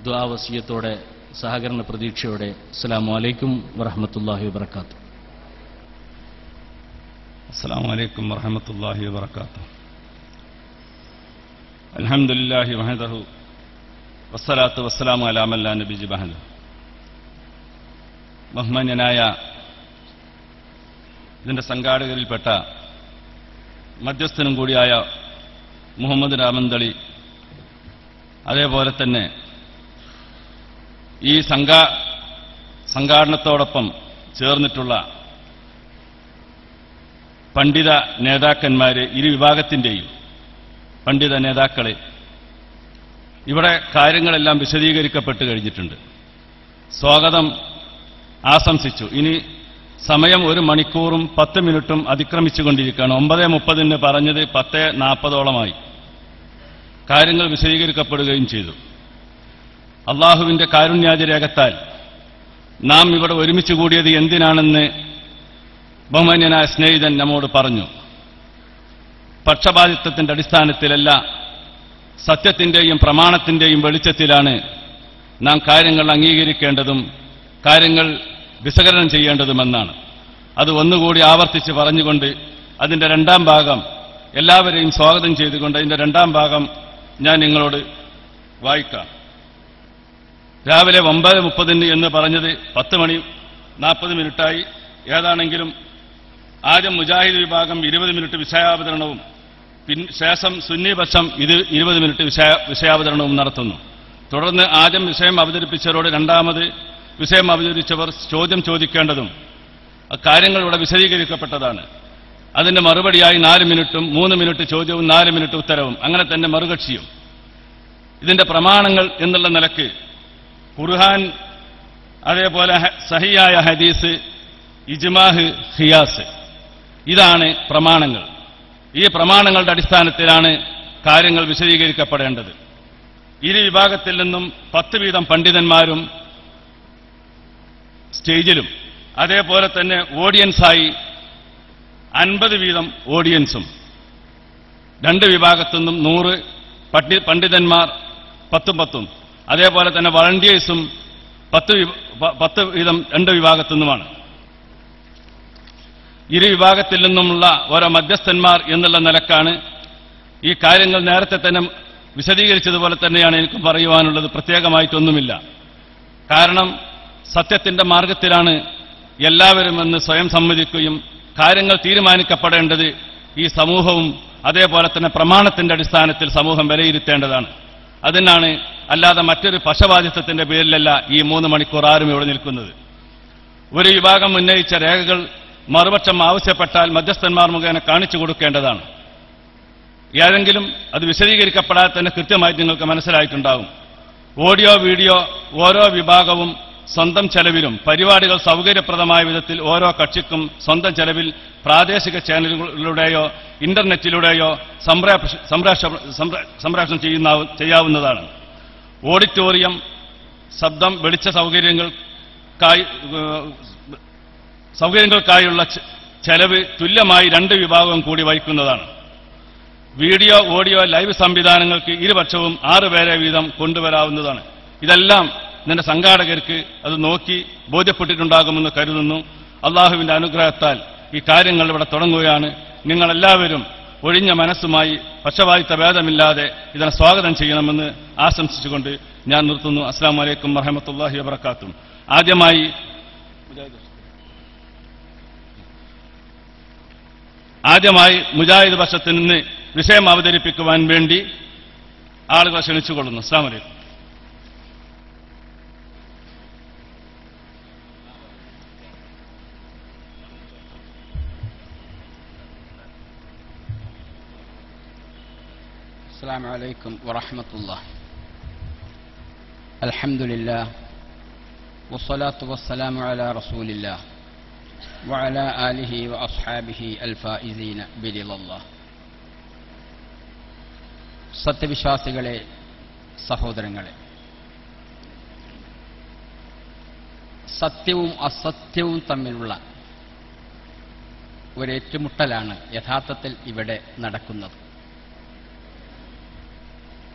ദുആ വസിയത്തോടെ സഹകരണ പ്രതീക്ഷയോടെ. അസ്സലാമു അലൈക്കും വറഹ്മത്തുള്ളാഹി വബറകാതുഹു. അസ്സലാമു അലൈക്കും വറഹ്മത്തുള്ളാഹി വബറകാതുഹു. അൽഹംദുലില്ലാഹി വഹദഹു വസ്സലാത്തു വസ്സലാമു അലാ മൻ ലാ നബിയ്യ ബഅദഹു. ബഹുമാന്യനായ ഇതിന്റെ സംഘാടകരിൽപ്പെട്ട മധ്യസ്ഥനും കൂടിയായ മുഹമ്മദ് രാമന്തളി, അതേപോലെ തന്നെ ഈ സംഘാടനത്തോടൊപ്പം ചേർന്നിട്ടുള്ള പണ്ഡിത നേതാക്കന്മാരെ, ഇരു വിഭാഗത്തിൻ്റെയും പണ്ഡിത നേതാക്കളെ, ഇവിടെ കാര്യങ്ങളെല്ലാം വിശദീകരിക്കപ്പെട്ട് കഴിഞ്ഞിട്ടുണ്ട്. സ്വാഗതം ആശംസിച്ചു. ഇനി സമയം 1 മണിക്കൂറും 10 മിനിറ്റും അതിക്രമിച്ചുകൊണ്ടിരിക്കുകയാണ്. 9:30 പറഞ്ഞത് 10:40 കാര്യങ്ങൾ വിശദീകരിക്കപ്പെടുകയും ചെയ്തു. അള്ളാഹുവിന്റെ കാരുണ്യാതിരേഖത്താൽ നാം ഇവിടെ ഒരുമിച്ച് കൂടിയത് എന്തിനാണെന്ന് ബഹുമാന്യനായ സ്നേഹിതൻ നമ്മോട് പറഞ്ഞു. പക്ഷപാതിത്വത്തിന്റെ അടിസ്ഥാനത്തിലല്ല, സത്യത്തിന്റെയും പ്രമാണത്തിന്റെയും വെളിച്ചത്തിലാണ് നാം കാര്യങ്ങൾ അംഗീകരിക്കേണ്ടതും കാര്യങ്ങൾ വിശകലനം ചെയ്യേണ്ടതുമെന്നാണ്. അത് ഒന്നുകൂടി ആവർത്തിച്ച് പറഞ്ഞുകൊണ്ട് അതിന്റെ രണ്ടാം ഭാഗം എല്ലാവരെയും സ്വാഗതം ചെയ്തുകൊണ്ട് അതിന്റെ രണ്ടാം ഭാഗം ഞാൻ നിങ്ങളോട് വായിക്കാം. രാവിലെ 9:30 എന്ന് പറഞ്ഞത് 10:40 ഏതാണെങ്കിലും ആദ്യം മുജാഹിദ് വിഭാഗം 20 മിനിറ്റ് വിഷയാവതരണവും ശേഷം സുന്നി പക്ഷം 20 മിനിറ്റ് വിഷയാവതരണവും നടത്തുന്നു. തുടർന്ന് ആദ്യം വിഷയം അവതരിപ്പിച്ചവരോട് രണ്ടാമത് വിഷയം അവതരിപ്പിച്ചവർ ചോദ്യം ചോദിക്കേണ്ടതും കാര്യങ്ങൾ ഇവിടെ വിശദീകരിക്കപ്പെട്ടതാണ്. അതിന്റെ മറുപടിയായി 4 മിനിറ്റും 3 മിനിറ്റ് ചോദ്യവും 4 മിനിറ്റ് ഉത്തരവും, അങ്ങനെ തന്നെ മറുകക്ഷിയും. ഇതിന്റെ പ്രമാണങ്ങൾ എന്നുള്ള നിലക്ക് ഖുർആൻ, അതേപോലെ സഹിയായ ഹദീസ്, ഇജ്മാഹ്, ഖിയാസ്, ഇതാണ് പ്രമാണങ്ങൾ. ഈ പ്രമാണങ്ങളുടെ അടിസ്ഥാനത്തിലാണ് കാര്യങ്ങൾ വിശദീകരിക്കപ്പെടേണ്ടത്. ഇരു വിഭാഗത്തിൽ നിന്നും 10 വീതം പണ്ഡിതന്മാരും സ്റ്റേജിലും അതേപോലെ തന്നെ ഓഡിയൻസായി 50 വീതം ഓഡിയൻസും, 2 വിഭാഗത്തു നിന്നും 100 പണ്ഡിതന്മാർ 10 അതേപോലെ തന്നെ വളണ്ടിയേഴ്സും 10 വീതം 2 വിഭാഗത്തു നിന്നുമാണ്. ഇരു വിഭാഗത്തിൽ നിന്നുമുള്ള ഓരോ മധ്യസ്ഥന്മാർ എന്നുള്ള നിലക്കാണ് ഈ കാര്യങ്ങൾ നേരത്തെ തന്നെ വിശദീകരിച്ചതുപോലെ തന്നെയാണ് എനിക്ക് പറയുവാനുള്ളത്. പ്രത്യേകമായിട്ടൊന്നുമില്ല. കാരണം സത്യത്തിന്റെ മാർഗത്തിലാണ് എല്ലാവരും എന്ന് സ്വയം സമ്മതിക്കുകയും കാര്യങ്ങൾ തീരുമാനിക്കപ്പെടേണ്ടത് ഈ സമൂഹവും അതേപോലെ തന്നെ പ്രമാണത്തിന്റെ അടിസ്ഥാനത്തിൽ സമൂഹം വിലയിരുത്തേണ്ടതാണ്. അതിനാണ്, അല്ലാതെ മറ്റൊരു പക്ഷപാതിത്വത്തിന്റെ പേരിലല്ല ഈ 3 മണിക്കൂർ ആരും ഇവിടെ നിൽക്കുന്നത്. ഒരു വിഭാഗം ഉന്നയിച്ച രേഖകൾ മറുപക്ഷം ആവശ്യപ്പെട്ടാൽ മധ്യസ്ഥന്മാർ മുഖേന കാണിച്ചു കൊടുക്കേണ്ടതാണ്. ഏതെങ്കിലും അത് വിശദീകരിക്കപ്പെടാതെ തന്നെ കൃത്യമായിട്ട് നിങ്ങൾക്ക് മനസ്സിലായിട്ടുണ്ടാകും. ഓഡിയോ വീഡിയോ ഓരോ വിഭാഗവും സ്വന്തം ചെലവിലും പരിപാടികൾ സൗകര്യപ്രദമായ വിധത്തിൽ ഓരോ കക്ഷിക്കും സ്വന്തം ചെലവിൽ പ്രാദേശിക ചാനലുകളിലൂടെയോ ഇന്റർനെറ്റിലൂടെയോ സംപ്രേഷണം ചെയ്യാവുന്നതാണ്. ഓഡിറ്റോറിയം, ശബ്ദം, വെളിച്ച സൗകര്യങ്ങൾക്കായുള്ള ചെലവ് തുല്യമായി 2 വിഭാഗവും കൂടി വഹിക്കുന്നതാണ്. വീഡിയോ, ഓഡിയോ, ലൈവ് സംവിധാനങ്ങൾക്ക് ഇരുപക്ഷവും 6 പേരെ വീതം കൊണ്ടുവരാവുന്നതാണ്. ഇതെല്ലാം നിന്റെ സംഘാടകർക്ക് അത് നോക്കി ബോധ്യപ്പെട്ടിട്ടുണ്ടാകുമെന്ന് കരുതുന്നു. അള്ളാഹുവിന്റെ അനുഗ്രഹത്താൽ ഈ കാര്യങ്ങൾ ഇവിടെ തുടങ്ങുകയാണ്. നിങ്ങളെല്ലാവരും ഒഴിഞ്ഞ മനസ്സുമായി പക്ഷപാതിത്വ ഭേദമില്ലാതെ ഇതിനെ സ്വാഗതം ചെയ്യണമെന്ന് ആശംസിച്ചുകൊണ്ട് ഞാൻ നിർത്തുന്നു. അസ്സലാമു അലൈക്കും വറഹ്മത്തുള്ളാഹി വബറകാതുഹു. ആദ്യമായി മുജാഹിദ് പക്ഷത്തിൽ നിന്ന് വിഷയം അവതരിപ്പിക്കുവാൻ വേണ്ടി ആളുകളെ ക്ഷണിച്ചുകൊള്ളുന്നു. അസ്സലാമു അലൈക്കും. السلام عليكم ورحمة الله. الحمد لله والصلاة والسلام على رسول الله وعلى آله وأصحابه الفائزين برضا الله. സത്യവിശ്വാസികളെ, സഹോദരങ്ങളെ, സത്യവും അസത്യവും തമ്മിലുള്ള ഒരു ഏറ്റുമുട്ടലാണ് യഥാർത്ഥത്തിൽ ഇവിടെ നടക്കുന്നത്.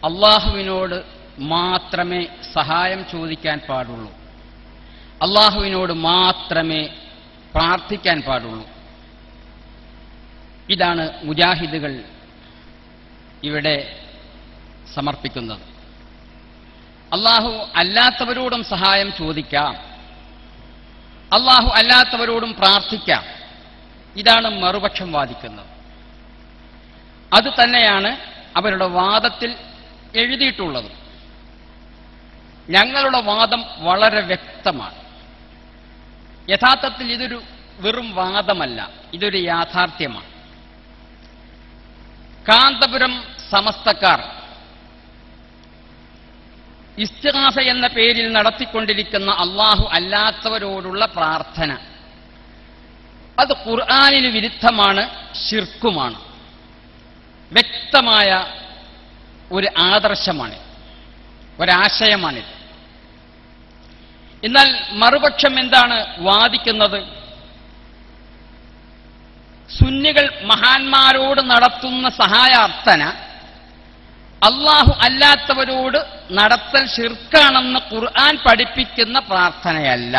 അള്ളാഹുവിനോട് മാത്രമേ സഹായം ചോദിക്കാൻ പാടുള്ളൂ, അള്ളാഹുവിനോട് മാത്രമേ പ്രാർത്ഥിക്കാൻ പാടുള്ളൂ. ഇതാണ് മുജാഹിദുകൾ ഇവിടെ സമർപ്പിക്കുന്നത്. അള്ളാഹു അല്ലാത്തവരോടും സഹായം ചോദിക്കാം, അള്ളാഹു അല്ലാത്തവരോടും പ്രാർത്ഥിക്കാം. ഇതാണ് മറുപക്ഷം വാദിക്കുന്നത്. അത് തന്നെയാണ് അവരുടെ വാദത്തിൽ എഴുതിയിട്ടുള്ളത്. ഞങ്ങളുടെ വാദം വളരെ വ്യക്തമാണ്. യഥാർത്ഥത്തിൽ ഇതൊരു വെറും വാദമല്ല, ഇതൊരു യാഥാർത്ഥ്യമാണ്. കാന്തപുരം സമസ്തക്കാർ ഇസ്തിഗാസ എന്ന പേരിൽ നടത്തിക്കൊണ്ടിരിക്കുന്ന അള്ളാഹു അല്ലാത്തവരോടുള്ള പ്രാർത്ഥന, അത് ഖുർആനിന് വിരുദ്ധമാണ്, ശിർക്കുമാണ്. വ്യക്തമായ ഒരു ആദർശമാണ്, ഒരാശയമാണിത്. എന്നാൽ മറുപക്ഷം എന്താണ് വാദിക്കുന്നത്? സുന്നികൾ മഹാന്മാരോട് നടത്തുന്ന സഹായാർത്ഥന അള്ളാഹു അല്ലാത്തവരോട് നടത്തൽ ശിർക്കാണെന്ന് ഖുർആൻ പഠിപ്പിക്കുന്ന പ്രാർത്ഥനയല്ല.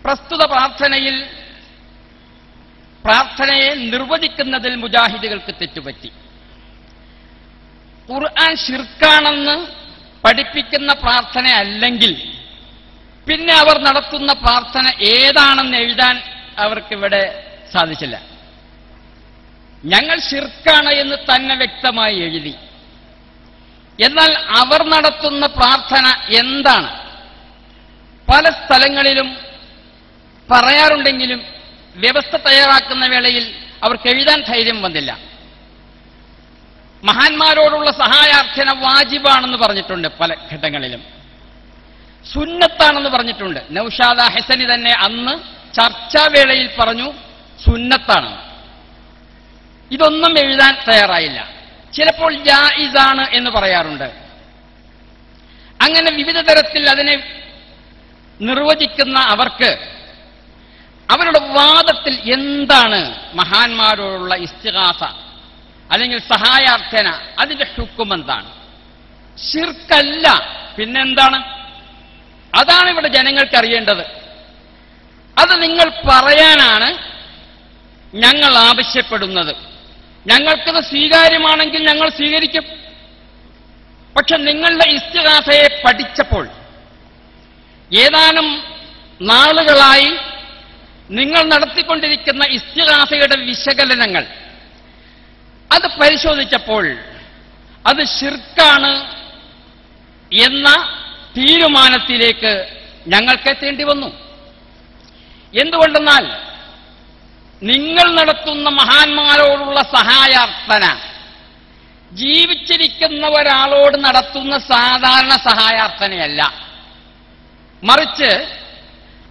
പ്രസ്തുത പ്രാർത്ഥനയെ നിർവചിക്കുന്നതിൽ മുജാഹിദുകൾക്ക് തെറ്റുപറ്റി. ഖുർആൻ ശിർക്കാണെന്ന് പഠിപ്പിക്കുന്ന പ്രാർത്ഥന അല്ലെങ്കിൽ പിന്നെ അവർ നടത്തുന്ന പ്രാർത്ഥന ഏതാണെന്ന് എഴുതാൻ അവർക്കിവിടെ സാധിച്ചില്ല. ഞങ്ങൾ ശിർക്കാണ് എന്ന് തന്നെ വ്യക്തമായി എഴുതി. എന്നാൽ അവർ നടത്തുന്ന പ്രാർത്ഥന എന്താണ്? പല സ്ഥലങ്ങളിലും പറയാറുണ്ടെങ്കിലും വ്യവസ്ഥ തയ്യാറാക്കുന്ന വേളയിൽ അവർക്ക് എഴുതാൻ ധൈര്യം വന്നില്ല. മഹാന്മാരോടുള്ള സഹായാർത്ഥന വാജിബാണെന്ന് പറഞ്ഞിട്ടുണ്ട്, പല ഘട്ടങ്ങളിലും സുന്നത്താണെന്ന് പറഞ്ഞിട്ടുണ്ട്. നൗഷാദ ഹസനി തന്നെ അന്ന് ചർച്ചാവേളയിൽ പറഞ്ഞു സുന്നത്താണ്. ഇതൊന്നും എഴുതാൻ തയ്യാറായില്ല. ചിലപ്പോൾ ജായിസാണ് എന്ന് പറയാറുണ്ട്. അങ്ങനെ വിവിധ തരത്തിൽ അതിനെ നിർവചിക്കുന്ന അവർക്ക് അവരുടെ വാദത്തിൽ എന്താണ് മഹാന്മാരോടുള്ള ഇസ്തിഗാസ അല്ലെങ്കിൽ സഹായാർത്ഥന, അതിന്റെ ഹുക്കം എന്താണ്? ശിർക്കല്ല, പിന്നെന്താണ്? അതാണ് ഇവിടെ ജനങ്ങൾക്ക് അറിയേണ്ടത്. അത് നിങ്ങൾ പറയാനാണ് ഞങ്ങൾ ആവശ്യപ്പെടുന്നത്. ഞങ്ങൾക്കത് സ്വീകാര്യമാണെങ്കിൽ ഞങ്ങൾ സ്വീകരിക്കും. പക്ഷെ നിങ്ങളുടെ ഇസ്തിഗാസയെ പഠിച്ചപ്പോൾ ഏതാനും നാളുകളായി നിങ്ങൾ നടത്തിക്കൊണ്ടിരിക്കുന്ന ഇസ്തിഗാസയുടെ വിശകലനങ്ങൾ അത് പരിശോധിച്ചപ്പോൾ അത് ശിർക്കാണ് എന്ന തീരുമാനത്തിലേക്ക് ഞങ്ങൾക്ക് എത്തേണ്ടി വന്നു. എന്തുകൊണ്ടെന്നാൽ നിങ്ങൾ നടത്തുന്ന മഹാന്മാരോടുള്ള സഹായാർത്ഥന ജീവിച്ചിരിക്കുന്ന ഒരാളോട് നടത്തുന്ന സാധാരണ സഹായാർത്ഥനയല്ല, മറിച്ച്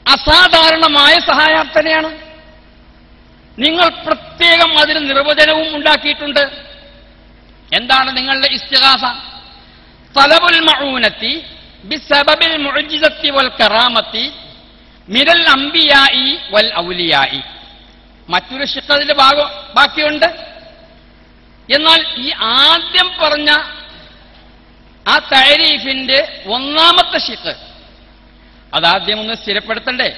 അസാധാരണമായ സഹായാർത്ഥനയാണ്. നിങ്ങൾ പ്രത്യേകം അതിന് നിർവചനവും ഉണ്ടാക്കിയിട്ടുണ്ട്. എന്താണ് നിങ്ങളുടെ ഇസ്തിഗാസ? തലബുൽ മഊനത്തി ബിസബബിൽ മുഅ്ജിസത്തി വൽ കറാമത്തി മിനൽ അംബിയാഇ വൽ ഔലിയാഇ. മറ്റൊരു ശിഖ് അതിന്റെ ബാക്കിയുണ്ട്. എന്നാൽ ഈ ആദ്യം പറഞ്ഞ ആ തഅരീഫിന്റെ ഒന്നാമത്തെ ശിഖ് അതാദ്യം ഒന്ന് സ്ഥിരപ്പെടുത്തണ്ടേ?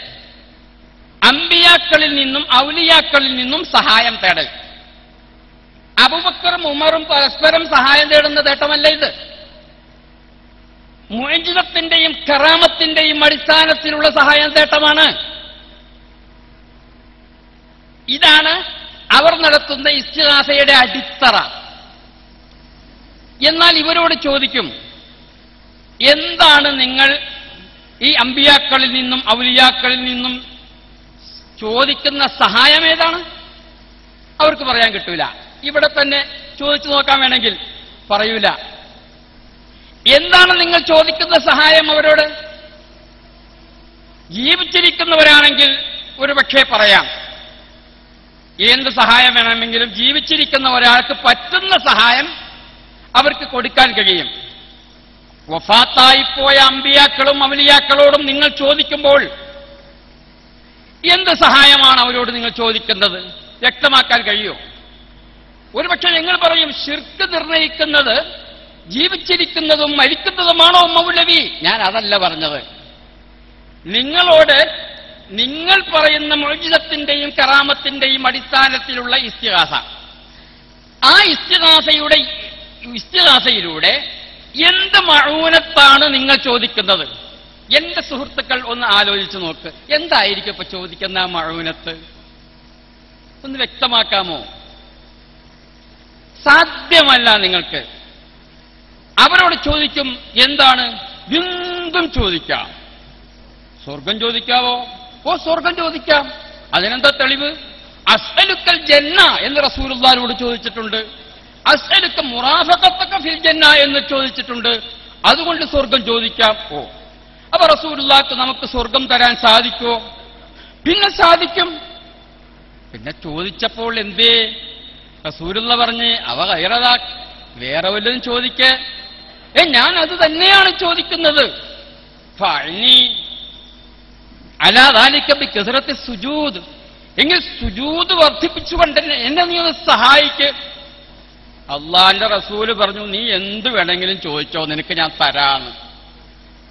അംബിയാക്കളിൽ നിന്നും ഔലിയാക്കളിൽ നിന്നും സഹായം തേടൽ. അബൂബക്കറും ഉമറും പരസ്പരം സഹായം തേടുന്ന തേട്ടമല്ല ഇത്. മുഅ്ജിസത്തിന്റെയും കറാമത്തിന്റെയും അടിസ്ഥാനത്തിലുള്ള സഹായം തേട്ടമാണ്. ഇതാണ് അവർ നടത്തുന്ന ഇസ്തിഗാസയുടെ അടിത്തറ. എന്നാൽ ഇവരോട് ചോദിക്കും, എന്താണ് നിങ്ങൾ ഈ അമ്പിയാക്കളിൽ നിന്നും ഔലിയാക്കളിൽ നിന്നും ചോദിക്കുന്ന സഹായം ഏതാണ്? അവർക്ക് പറയാൻ കിട്ടൂല. ഇവിടെ തന്നെ ചോദിച്ചു നോക്കാൻ വേണമെങ്കിൽ പറയൂല. എന്താണ് നിങ്ങൾ ചോദിക്കുന്ന സഹായം അവരോട്? ജീവിച്ചിരിക്കുന്നവരാണെങ്കിൽ ഒരു പക്ഷേ പറയാം. എന്ത് സഹായം വേണമെങ്കിലും ജീവിച്ചിരിക്കുന്ന ഒരാൾക്ക് പറ്റുന്ന സഹായം അവർക്ക് കൊടുക്കാൻ കഴിയും. വഫാത്തായിപ്പോയ അമ്പിയാക്കളും ഔലിയാക്കളോടും നിങ്ങൾ ചോദിക്കുമ്പോൾ എന്ത് സഹായമാണ് അവരോട് നിങ്ങൾ ചോദിക്കുന്നത്? വ്യക്തമാക്കാൻ കഴിയുമോ? ഒരുപക്ഷെ നിങ്ങൾ പറയും, ശിർക്ക് നിർണയിക്കുന്നത് ജീവിച്ചിരിക്കുന്നതും മരിക്കുന്നതുമാണോ മൗലവി? ഞാൻ അതല്ല പറഞ്ഞത്. നിങ്ങളോട് നിങ്ങൾ പറയുന്ന മുഅ്ജിസത്തിന്റെയും കറാമത്തിന്റെയും അടിസ്ഥാനത്തിലുള്ള ഇസ്തിഗാസ, ആ ഇസ്തിഗാസയിലൂടെ എന്ത് മഊനത്താണ് നിങ്ങൾ ചോദിക്കുന്നത്? എന്റെ സുഹൃത്തുക്കൾ ഒന്ന് ആലോചിച്ചു നോക്ക്. എന്തായിരിക്കും ഇപ്പൊ ചോദിക്കുന്ന ആ മഊനത്ത്? ഒന്ന് വ്യക്തമാക്കാമോ? സാധ്യമല്ല നിങ്ങൾക്ക്. അവരോട് ചോദിക്കും, എന്താണ്? എന്തും ചോദിക്കാം. സ്വർഗം ചോദിക്കാവോ? ഓ, സ്വർഗം ചോദിക്കാം. അതിനെന്താ തെളിവ്? അസ്അലുക്കൽ ജന്ന എന്ന് റസൂലുള്ളാഹിനോട് ചോദിച്ചിട്ടുണ്ട്. അസ്അലുക മുറാഫഖത്തക ഫിൽ ജന്ന എന്ന് ചോദിച്ചിട്ടുണ്ട്. അതുകൊണ്ട് സ്വർഗം ചോദിക്കാം. ഓ, അപ്പൊ റസൂലുള്ളാഹിക്ക് നമുക്ക് സ്വർഗം തരാൻ സാധിക്കുമോ? പിന്നെ സാധിക്കും. പിന്നെ ചോദിച്ചപ്പോൾ എന്തേ? റസൂലുള്ള പറഞ്ഞ് അവ ഗൈറദാ, വേറെ വല്ലതും ചോദിക്കേ. ഞാൻ അത് തന്നെയാണ് ചോദിക്കുന്നത്. ഫഅനി അലാ ദാലിക ബികസറത്തി സുജൂദ്, എങ്കിൽ സുജൂദ് വർദ്ധിപ്പിച്ചുകൊണ്ട് എന്നെ നീ ഒന്ന് സഹായിക്ക്. അള്ളാന്റെ റസൂല് പറഞ്ഞു, നീ എന്ത് വേണമെങ്കിലും ചോദിച്ചോ, നിനക്ക് ഞാൻ തരാന്ന്.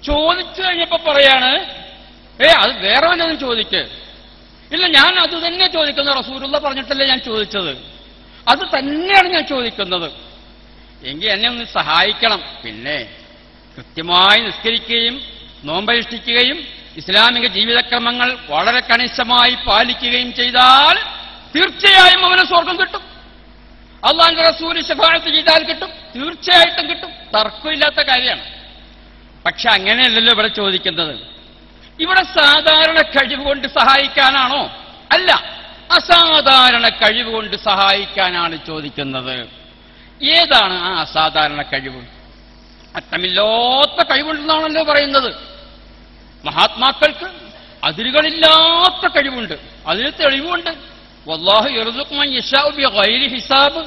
ചോദിച്ചു കഴിഞ്ഞപ്പോ പറയാണ്, അത് വേറെ വല്ലതും ചോദിക്ക്. ഇല്ല, ഞാൻ അത് തന്നെ ചോദിക്കുന്നത്, റസൂലുള്ള പറഞ്ഞിട്ടല്ലേ ഞാൻ ചോദിച്ചത്, അത് തന്നെയാണ് ഞാൻ ചോദിക്കുന്നത്. എങ്കിൽ എന്നെ ഒന്ന് സഹായിക്കണം. പിന്നെ കൃത്യമായി നിസ്കരിക്കുകയും നോമ്പനുഷ്ഠിക്കുകയും ഇസ്ലാമിക ജീവിതക്രമങ്ങൾ വളരെ കണിശമായി പാലിക്കുകയും ചെയ്താൽ തീർച്ചയായും അവന് സ്വർഗം കിട്ടും. അള്ളാഹുവിന്റെ റസൂല് ശഫാഅത്ത് ചെയ്താൽ കിട്ടും, തീർച്ചയായിട്ടും കിട്ടും, തർക്കമില്ലാത്ത കാര്യമാണ്. പക്ഷെ അങ്ങനെയല്ലല്ലോ ഇവിടെ ചോദിക്കുന്നത്. ഇവിടെ സാധാരണ കഴിവ് കൊണ്ട് സഹായിക്കാനാണോ? അല്ല, അസാധാരണ കഴിവ് കൊണ്ട് സഹായിക്കാനാണ് ചോദിക്കുന്നത്. ഏതാണ് ആ അസാധാരണ കഴിവ്? അറ്റമില്ലാത്ത കഴിവുണ്ടെന്നാണല്ലോ പറയുന്നത്. മഹാത്മാക്കൾക്ക് അതിരുകളില്ലാത്ത കഴിവുണ്ട്, അതിന് തെളിവുണ്ട്. വല്ലാഹു യർസുഖു മൻ യശാഉ ബിഗൈരി ഹിസാബ്.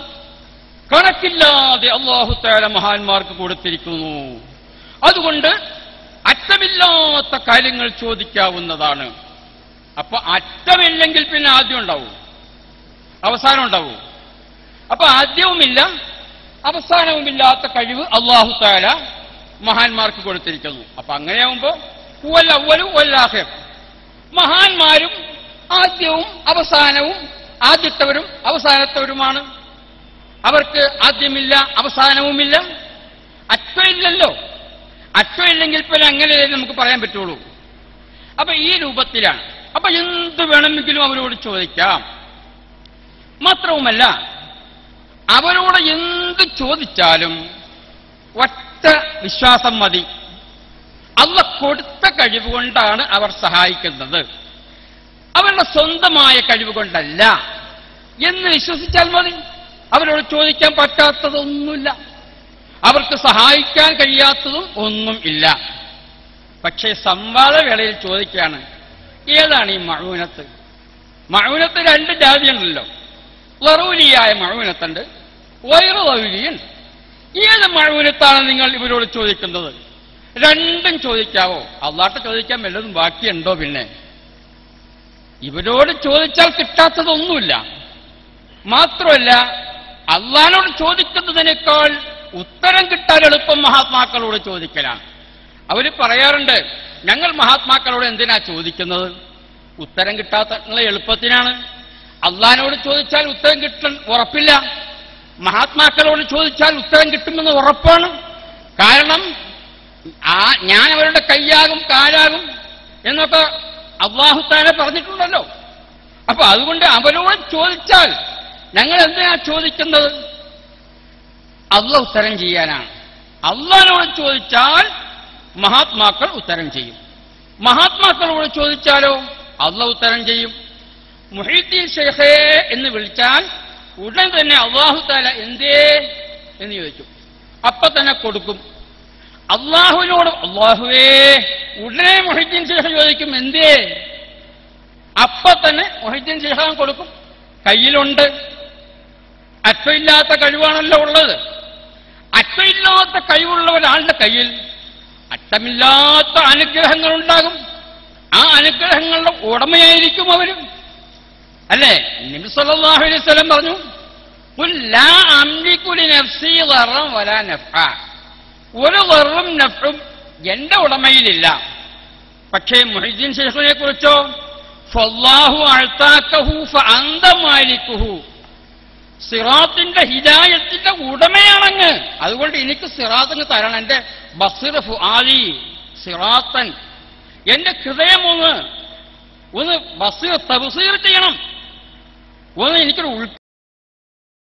കണക്കില്ലാതെ അല്ലാഹു തആല മഹാന്മാർക്ക് കൊടുത്തിരിക്കുന്നു. അതുകൊണ്ട് അറ്റമില്ലാത്ത കാര്യങ്ങൾ ചോദിക്കാവുന്നതാണ്. അപ്പൊ അറ്റമില്ലെങ്കിൽ പിന്നെ ആദ്യം ഉണ്ടാവും, അവസാനം ഉണ്ടാവും. അപ്പൊ ആദ്യവുമില്ല അവസാനവുമില്ലാത്ത കഴിവ് അല്ലാഹു തആല മഹാന്മാർക്ക് കൊടുത്തിരിക്കുന്നു. അപ്പൊ അങ്ങനെയാവുമ്പോ വൽ അവ്വലു വൽ ആഖിർ, മഹാന്മാരും ആദ്യവും അവസാനവും, ആദ്യത്തവരും അവസാനത്തവരുമാണ്. അവർക്ക് ആദ്യമില്ല അവസാനവുമില്ല, അറ്റമില്ലല്ലോ. അറ്റമില്ലെങ്കിൽ പിന്നെ അങ്ങനെയല്ലേ നമുക്ക് പറയാൻ പറ്റുള്ളൂ. അപ്പൊ ഈ രൂപത്തിലാണ്. അപ്പൊ എന്ത് വേണമെങ്കിലും അവരോട് ചോദിക്കാം. മാത്രവുമല്ല, അവരോട് എന്ത് ചോദിച്ചാലും ഒറ്റ വിശ്വാസം മതി, അല്ലാഹ് കൊടുത്ത കഴിവ് കൊണ്ടാണ് അവർ സഹായിക്കുന്നത്, അവരുടെ സ്വന്തമായ കഴിവ് കൊണ്ടല്ല എന്ന് വിശ്വസിച്ചാൽ മതി. അവരോട് ചോദിക്കാൻ പറ്റാത്തതൊന്നുമില്ല, അവർക്ക് സഹായിക്കാൻ കഴിയാത്തതും ഒന്നും ഇല്ല. പക്ഷേ സംവാദവേളയിൽ ചോദിക്കുകയാണ്, ഏതാണ് ഈ മഅൂനത്ത്? മഅൂനത്ത് രണ്ട് ജാതിയുണ്ടല്ലോ. ളറൂലിയായ മഅൂനത്തുണ്ട്, ഗൈറു ളറൂലിയുണ്ട്. ഏത് മഅൂനത്താണ് നിങ്ങൾ ഇവരോട് ചോദിക്കുന്നത്? രണ്ടും ചോദിക്കാവോ? അല്ലാഹ് ചോദിക്കാൻ വല്ലതും ബാക്കിയുണ്ടോ? പിന്നെ ഇവരോട് ചോദിച്ചാൽ കിട്ടാത്തതൊന്നുമില്ല. മാത്രമല്ല, അള്ളാഹിനോട് ചോദിക്കുന്നതിനേക്കാൾ ഉത്തരം കിട്ടാൻ എളുപ്പം മഹാത്മാക്കളോട് ചോദിക്കലാണ്. അവർ പറയാറുണ്ട്, ഞങ്ങൾ മഹാത്മാക്കളോട് എന്തിനാ ചോദിക്കുന്നത്? ഉത്തരം കിട്ടാത്ത എളുപ്പത്തിനാണ്. അള്ളാഹിനോട് ചോദിച്ചാൽ ഉത്തരം കിട്ടാൻ ഉറപ്പില്ല, മഹാത്മാക്കളോട് ചോദിച്ചാൽ ഉത്തരം കിട്ടുമെന്ന് ഉറപ്പാണ്. കാരണം ഞാൻ അവരുടെ കൈയാകും കാലാകും എന്നൊക്കെ അല്ലാഹു തആല പറഞ്ഞിട്ടുണ്ടല്ലോ. അപ്പൊ അതുകൊണ്ട് അവരോട് ചോദിച്ചാൽ ഞങ്ങൾ എന്തിനാ ചോദിക്കുന്നത്? അല്ലാഹ് ഉത്തരം ചെയ്യാനാണ്. അല്ലാഹുവിനോട് ചോദിച്ചാൽ മഹാത്മാക്കൾ ഉത്തരം ചെയ്യും, മഹാത്മാക്കളോട് ചോദിച്ചാലോ അല്ലാഹ് ഉത്തരം ചെയ്യും. മുഹീദ്ദീൻ ശൈഖേ എന്ന് വിളിച്ചാൽ ഉടൻ തന്നെ അല്ലാഹു തആല എന്തേ എന്ന് ചോദിക്കും, അപ്പൊ തന്നെ കൊടുക്കും. അള്ളാഹുവിനോട് അള്ളാഹുവേ, ഉടനെ മുഹീദ്ദീൻ ശൈഖ് ചോദിക്കും എന്തേ, അപ്പൊ തന്നെ മുഹീദ്ദീൻ ശൈഖ് കൊടുക്കും. കയ്യിലുണ്ട്, അറ്റമില്ലാത്ത കഴിവാണല്ലോ ഉള്ളത്. അറ്റമില്ലാത്ത കഴിവുള്ള ഒരാളുടെ കയ്യിൽ അറ്റമില്ലാത്ത അനുഗ്രഹങ്ങൾ ഉണ്ടാകും. ആ അനുഗ്രഹങ്ങളുടെ ഉടമയായിരിക്കും അവരും, അല്ലേ? നബി സല്ലല്ലാഹു അലൈഹി വസല്ലം പറഞ്ഞു, ഖുൽ ലാ അംലികു ലിനഫ്സി ദറൻ വലാ നഫ്അ. ഒരു ദറും നഫ്ഉം എന്റെ ഉടമയിലില്ല. പക്ഷേ മുഹീദ്ദീൻ ശൈഖിനെ കുറിച്ചോ, ഫല്ലാഹു അഅതാകഹു ഫഅന്ത മാലികുഹു. സിറാത്തിന്റെ ഹിദായത്തിന്റെ ഉടമയാണങ്ങ്, അതുകൊണ്ട് എനിക്ക് സിറാത്തങ്ങ് തരണം. എന്റെ ബസ്റ ഫുആദി സിറാത്തൻ, എന്റെ ഹൃദയം ഒന്ന് ബസ്റ തബ്സീർ ചെയ്യണം, ഒന്ന് എനിക്കൊരു